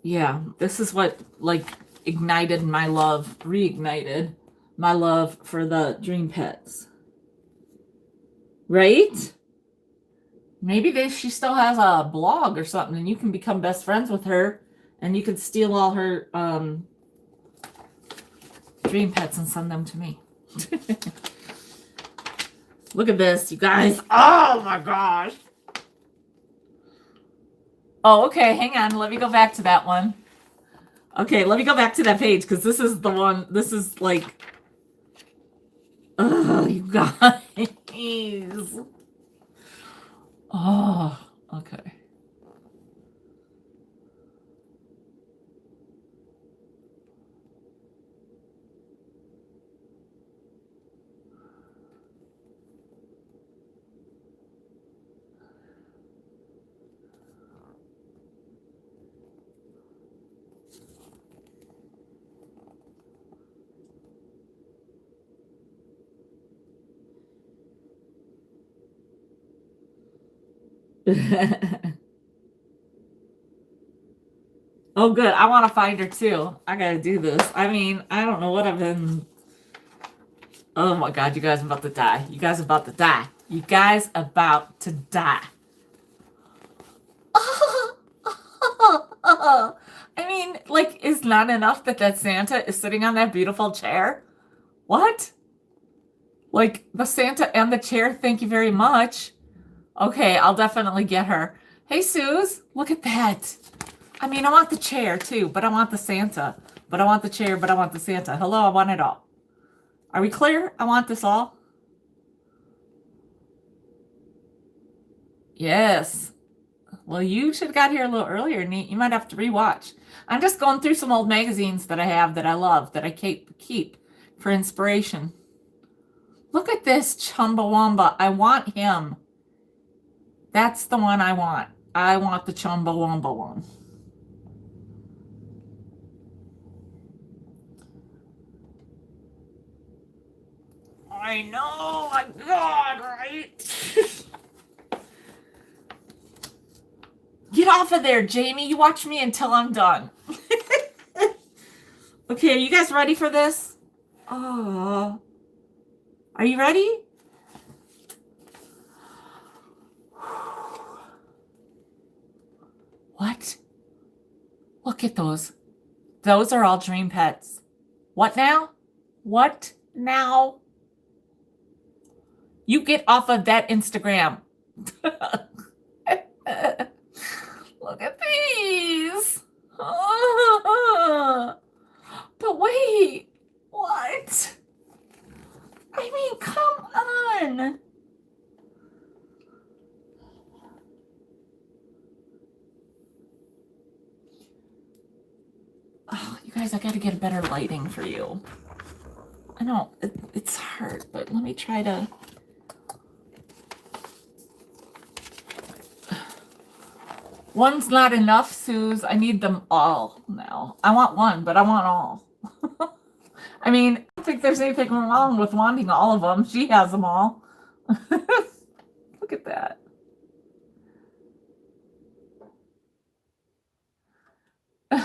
yeah, this is what like reignited my love for the dream pets. Right? Maybe she still has a blog or something and you can become best friends with her And you could steal all her dream pets and send them to me. Look at this, you guys. Oh my gosh. Oh, okay. Hang on. Let me go back to that one. Okay, let me go back to that page because this is the one. This is like, oh, you guys. Oh, okay. Oh, good. I want to find her too. I gotta do this. I mean, I don't know what I've been. Oh my God, you guys are about to die. You guys are about to die. You guys about to die. I mean, like, it's not enough that Santa is sitting on that beautiful chair. What? Like, the Santa and the chair, thank you very much. Okay, I'll definitely get her. Hey, Suze, look at that. I mean, I want the chair too, but I want the Santa. But I want the chair, but I want the Santa. Hello, I want it all. Are we clear? I want this all. Yes. Well, you should have got here a little earlier, Neat. You might have to rewatch. I'm just going through some old magazines that I have that I love, that I keep for inspiration. Look at this Chumbawamba. I want him. That's the one I want. I want the Chumbawamba one. I know, my God, right? Get off of there, Jamie. You watch me until I'm done. Okay, are you guys ready for this? Oh, are you ready? What? Look at those. Those are all dream pets. What now? What now? You get off of that Instagram. Look at these. But wait, what? I mean, come on. Oh, you guys, I gotta get a better lighting for you. I know, it's hard, but let me try to... One's not enough, Suze. I need them all now. I want one, but I want all. I mean, I don't think there's anything wrong with wanting all of them. She has them all. Look at that. Look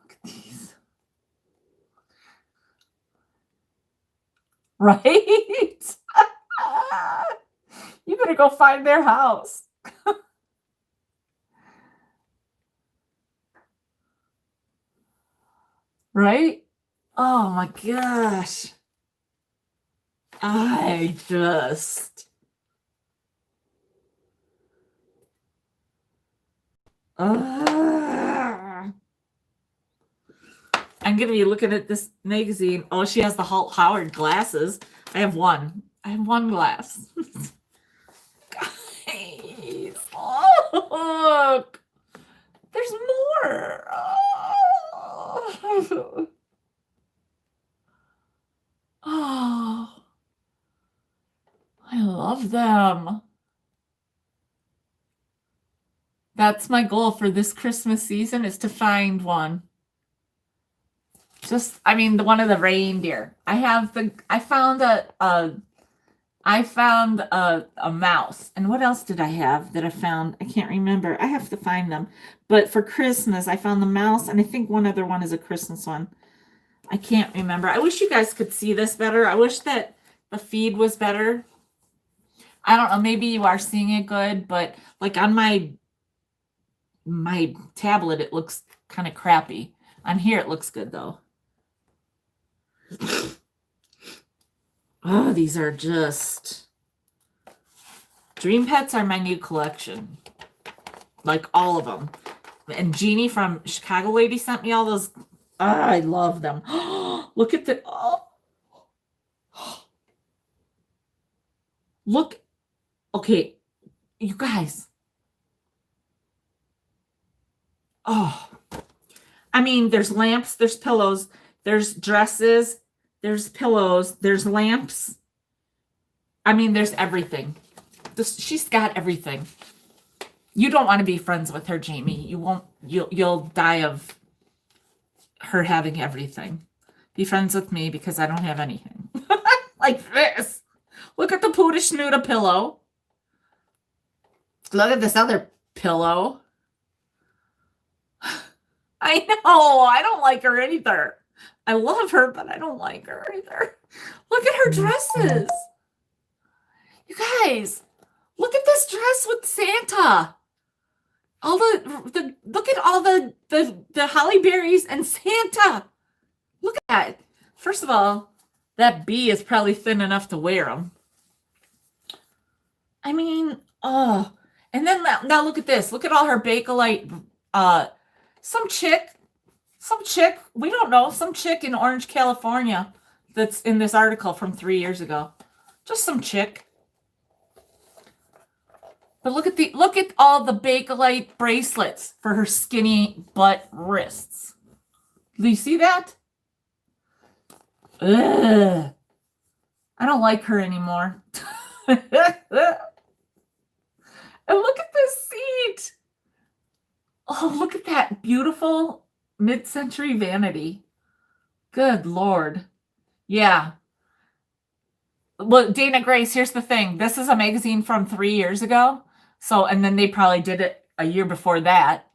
at these. Right? You better go find their house. Right? Oh my gosh. I just... I'm going to be looking at this magazine. Oh, she has the Holt Howard glasses. I have one. I have one glass. Guys. Oh, look. There's more. Oh. Oh. I love them. That's my goal for this Christmas season, is to find one. Just, I mean, the one of the reindeer. I found a mouse. And what else did I have that I found? I can't remember. I have to find them. But for Christmas, I found the mouse, and I think one other one is a Christmas one. I can't remember. I wish you guys could see this better. I wish that the feed was better. I don't know. Maybe you are seeing it good, but like on my my tablet, it looks kind of crappy. On here, it looks good though. Oh, these are just... Dream Pets are my new collection. Like all of them. And Jeannie from Chicago Lady sent me all those. Oh, I love them. Look at the... Oh. Look. Okay. You guys. Oh. I mean, there's lamps, there's pillows, there's dresses, there's pillows, there's lamps. I mean, there's everything. She's got everything. You don't want to be friends with her, Jamie. You won't. You'll die of her having everything. Be friends with me because I don't have anything. Like this. Look at the Puda Schnuda pillow. Look at this other pillow. I know. I don't like her either. I love her, but I don't like her either. Look at her dresses. You guys, look at this dress with Santa. All the look at all the holly berries and Santa. Look at that. First of all, that bee is probably thin enough to wear them. I mean, oh. And then now look at this. Look at all her Bakelite. Some chick, we don't know, some chick in Orange, California that's in this article from 3 years ago. Just some chick. But look at all the Bakelite bracelets for her skinny butt wrists. Do you see that? Ugh. I don't like her anymore. And look at this seat. Oh, look at that beautiful mid-century vanity. Good Lord. Yeah. Well, Dana Grace, here's the thing. This is a magazine from 3 years ago. So, and then they probably did it a year before that.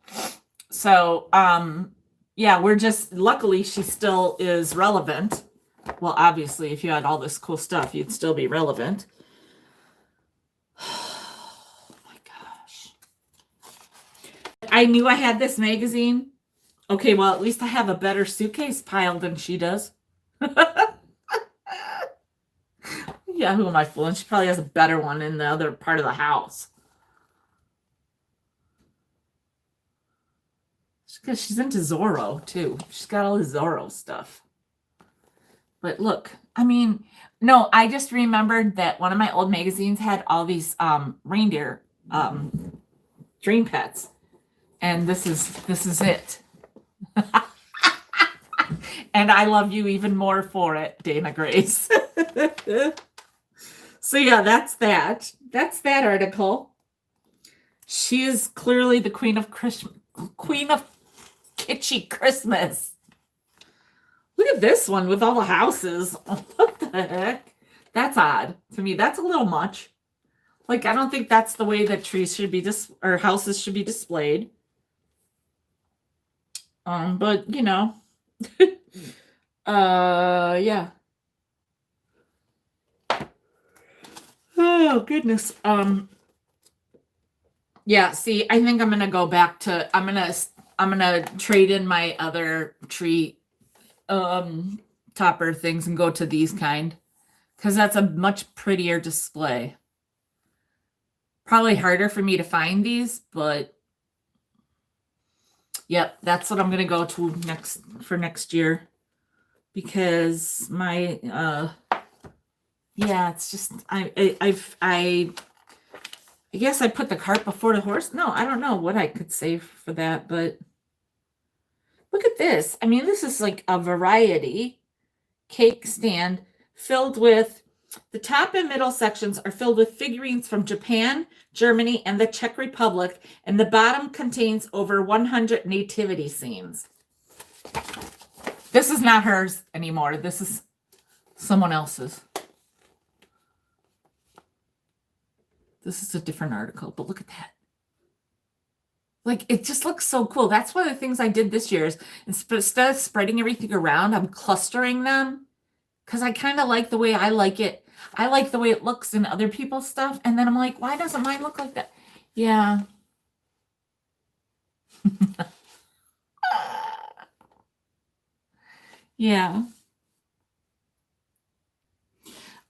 So, yeah, we're just, luckily she still is relevant. Well, obviously, if you had all this cool stuff, you'd still be relevant. Oh my gosh. I knew I had this magazine. Okay, well, at least I have a better suitcase pile than she does. Yeah, who am I fooling? She probably has a better one in the other part of the house. Because she's into Zorro, too. She's got all the Zorro stuff. But look, I mean, no, I just remembered that one of my old magazines had all these reindeer dream pets. And this is it. And I love you even more for it, Dana Grace. So yeah, that's that. That's that article. She is clearly the queen of kitschy Christmas. Look at this one with all the houses. What the heck? That's odd to me. That's a little much. Like, I don't think that's the way that trees should be or houses should be displayed. But you know, yeah. Oh goodness. Yeah. See, I think I'm gonna go back to. I'm gonna trade in my other tree topper things and go to these kind, because that's a much prettier display. Probably harder for me to find these, but yep, that's what I'm gonna go to next year, because my yeah, it's just I guess I put the cart before the horse. No, I don't know what I could save for that, but look at this. I mean, this is like a variety cake stand filled with, the top and middle sections are filled with figurines from Japan, Germany, and the Czech Republic, and the bottom contains over 100 nativity scenes. This is not hers anymore. This is someone else's. This is a different article, but look at that. Like, it just looks so cool. That's one of the things I did this year is instead of spreading everything around, I'm clustering them, because I kind of like the way I like it. I like the way it looks in other people's stuff. And then I'm like, why doesn't mine look like that? Yeah. Yeah.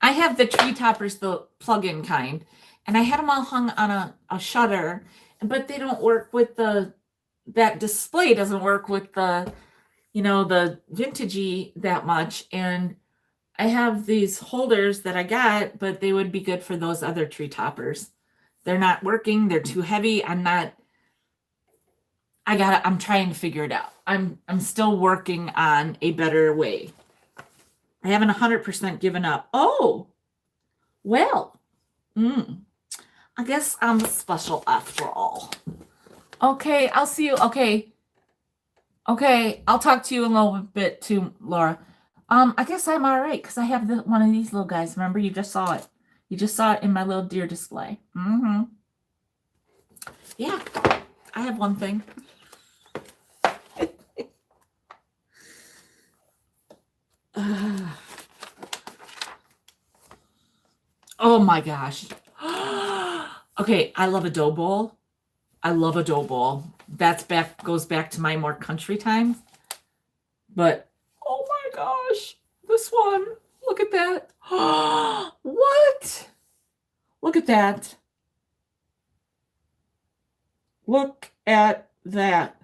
I have the tree toppers, the plug-in kind, and I had them all hung on a shutter, but they don't work with that display doesn't work with the vintagey that much. And I have these holders that I got, but they would be good for those other tree toppers. They're not working. They're too heavy. I'm trying to figure it out. I'm still working on a better way. I haven't 100% given up. Oh, well, I guess I'm special after all. Okay, I'll see you. Okay, I'll talk to you in a little bit too, Laura. I guess I'm all right because I have one of these little guys. Remember, you just saw it. You just saw it in my little deer display. Yeah, I have one thing. Oh my gosh. Okay, I love a dough bowl. I love a dough bowl. Goes back to my more country times. But oh my gosh, this one. Look at that. What? Look at that. Look at that.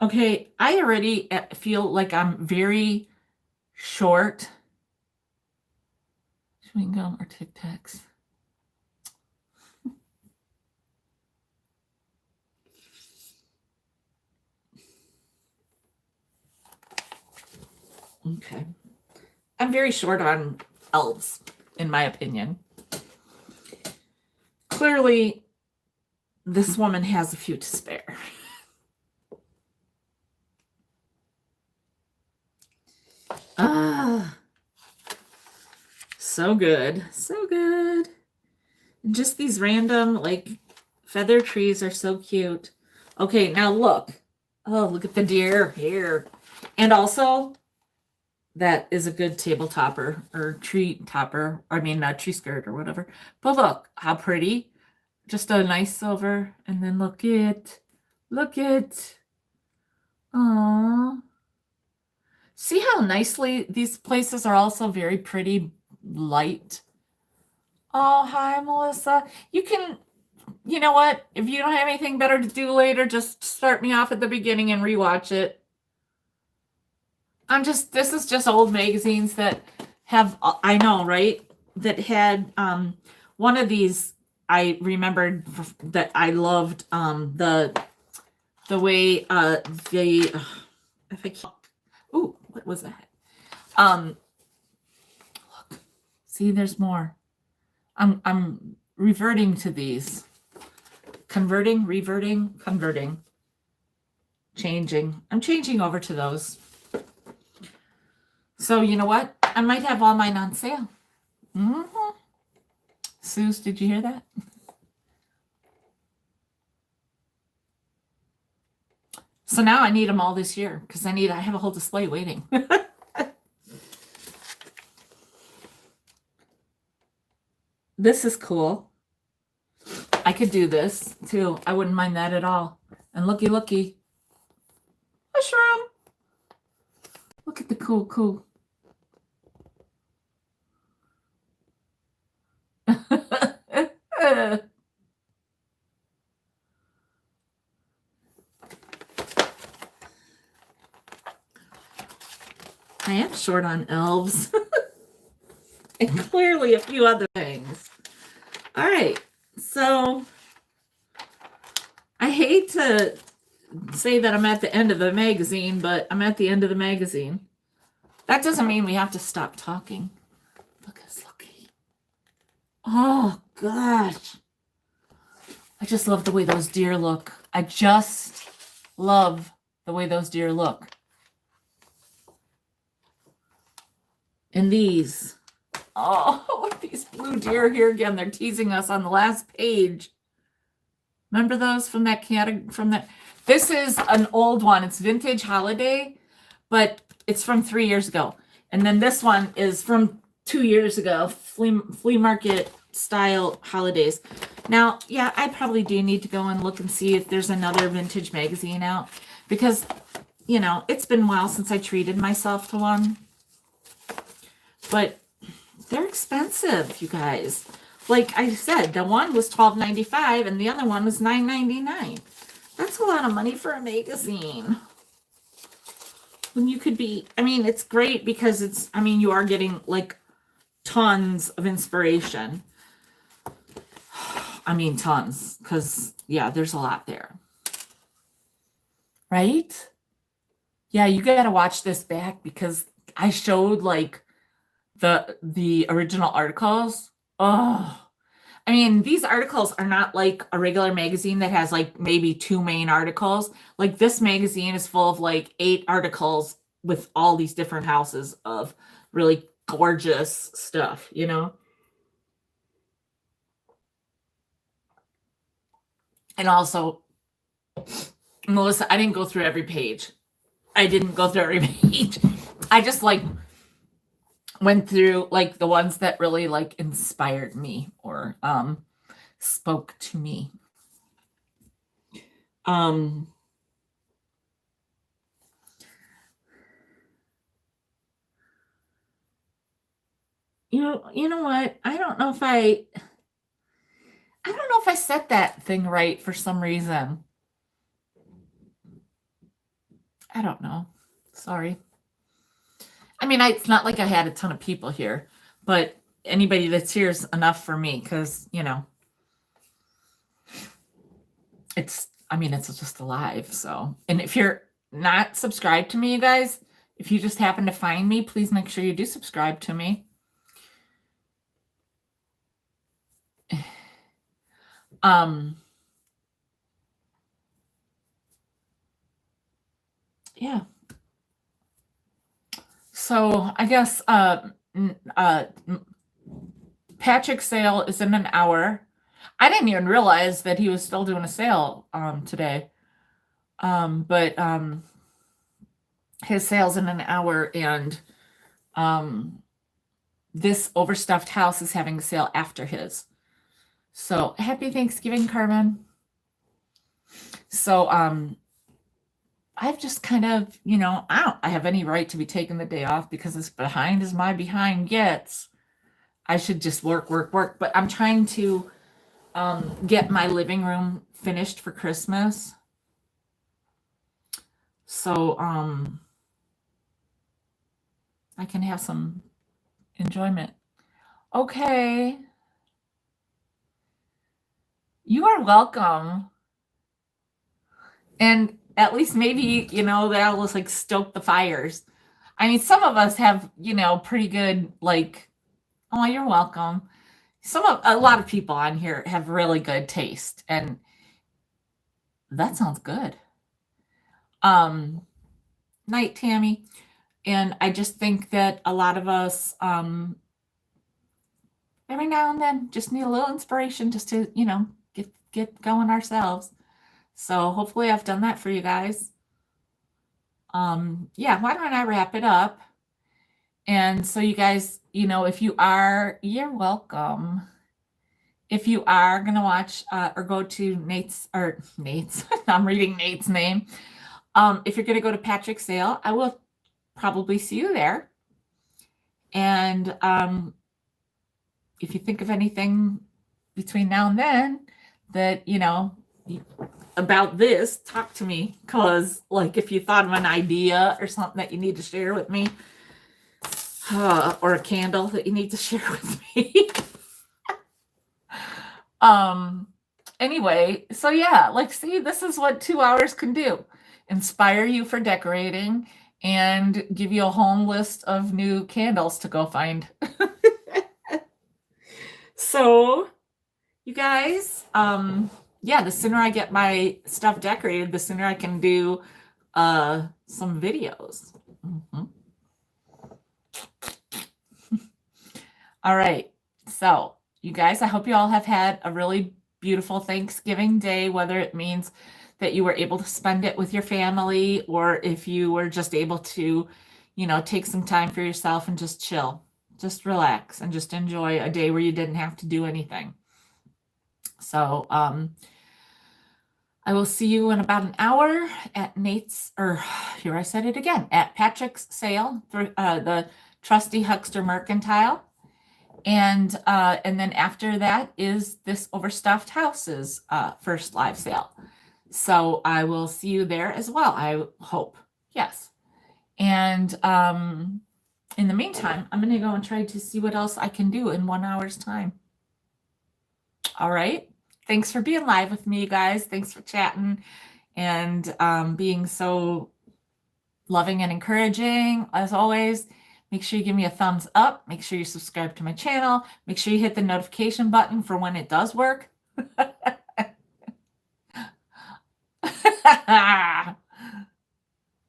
Okay, I already feel like I'm very short. Chewing gum or Tic Tacs? Okay. I'm very short on elves, in my opinion. Clearly, this woman has a few to spare. So good. So good. And just these random, like, feather trees are so cute. Okay, now look. Oh, look at the deer here. And also, that is a good table topper or tree topper. I mean, tree skirt or whatever. But look, how pretty. Just a nice silver. And then look it. Look it. Aww. See how nicely these places are also very pretty light. Oh, hi, Melissa. You know what? If you don't have anything better to do later, just start me off at the beginning and rewatch it. This is just old magazines that have, I know, right? That had, one of these, I remembered that I loved, the way, if I can't, ooh, what was that? Look, see, there's more. I'm reverting to these. Reverting, converting. Changing. I'm changing over to those. So you know what? I might have all mine on sale. Suze, did you hear that? So now I need them all this year because I have a whole display waiting. This is cool. I could do this too. I wouldn't mind that at all. And looky. Mushroom. Look at the cool. I am short on elves. And clearly a few other things. All right. So I hate to say that I'm at the end of the magazine, but I'm at the end of the magazine. That doesn't mean we have to stop talking. Look at Lucky. Oh, gosh. I just love the way those deer look. I just love the way those deer look. And these. Oh, these blue deer here again. They're teasing us on the last page. Remember those from that category? This is an old one. It's vintage holiday, but it's from 3 years ago. And then this one is from 2 years ago. Flea market style holidays. Now, yeah, I probably do need to go and look and see if there's another vintage magazine out, because, you know, it's been a while since I treated myself to one. But they're expensive, you guys. Like I said, the one was $12.95 and the other one was $9.99. That's a lot of money for a magazine. When you could be, I mean, it's great because it's, I mean, you are getting like tons of inspiration. I mean, tons, because yeah, there's a lot there. Right? Yeah, you gotta watch this back because I showed like the original articles. Oh, I mean, these articles are not like a regular magazine that has like maybe 2 main articles. Like this magazine is full of like 8 articles with all these different houses of really gorgeous stuff, you know? And also, Melissa, I didn't go through every page. I didn't go through every page. I just like went through like the ones that really like inspired me or spoke to me. You know what? I don't know if I set that thing right for some reason. I don't know. Sorry. I mean, it's not like I had a ton of people here, but anybody that's here is enough for me because, you know, it's just alive. So, and if you're not subscribed to me, you guys, if you just happen to find me, please make sure you do subscribe to me. Yeah. So I guess Patrick's sale is in an hour. I didn't even realize that he was still doing a sale today. But his sale's in an hour, and this overstuffed house is having a sale after his. So happy Thanksgiving, Carmen. So I've just kind of, you know, I have any right to be taking the day off because as behind as my behind gets, I should just work. But I'm trying to get my living room finished for Christmas. So I can have some enjoyment. Okay. You are welcome. And at least maybe, you know, that'll just like stoke the fires. I mean, some of us have, you know, pretty good, like, oh, you're welcome. A lot of people on here have really good taste, and that sounds good. Night, Tammy. And I just think that a lot of us, every now and then just need a little inspiration just to, you know, get going ourselves. So hopefully I've done that for you guys. Yeah, why don't I wrap it up? And so you guys, you know, if you are, you're welcome. If you are going to watch or go to Nate's, I'm reading Nate's name. If you're going to go to Patrick's sale, I will probably see you there. And if you think of anything between now and then that, you know, about this, talk to me. Because, like, if you thought of an idea or something that you need to share with me, or a candle that you need to share with me. Anyway, so yeah, like, see, this is what 2 hours can do. Inspire you for decorating and give you a home list of new candles to go find. So, you guys, yeah, the sooner I get my stuff decorated, the sooner I can do some videos. Mm-hmm. All right. So, you guys, I hope you all have had a really beautiful Thanksgiving day, whether it means that you were able to spend it with your family or if you were just able to, you know, take some time for yourself and just chill. Just relax and just enjoy a day where you didn't have to do anything. So I will see you in about an hour at Nate's, or here I said it again, at Patrick's sale for the Trusty Huckster Mercantile. And then after that is this Overstuffed Houses first live sale. So I will see you there as well, I hope. Yes. And in the meantime, I'm going to go and try to see what else I can do in 1 hour's time. All right. Thanks for being live with me, guys. Thanks for chatting and being so loving and encouraging, as always. Make sure you give me a thumbs up. Make sure you subscribe to my channel. Make sure you hit the notification button for when it does work.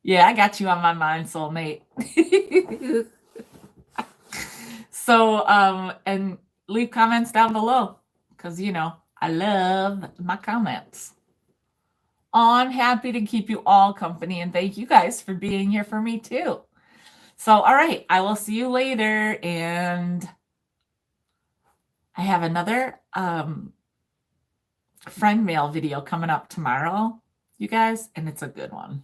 Yeah, I got you on my mind, soulmate. So, and leave comments down below because, you know, I love my comments. I'm happy to keep you all company, and thank you guys for being here for me too. So, all right, I will see you later, and I have another friend mail video coming up tomorrow, you guys, and it's a good one.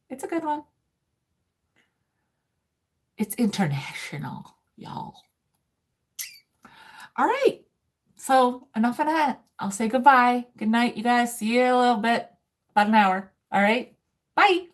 It's a good one. It's international, y'all. All right. So enough of that. I'll say goodbye. Good night, you guys. See you in a little bit. About an hour. All right. Bye.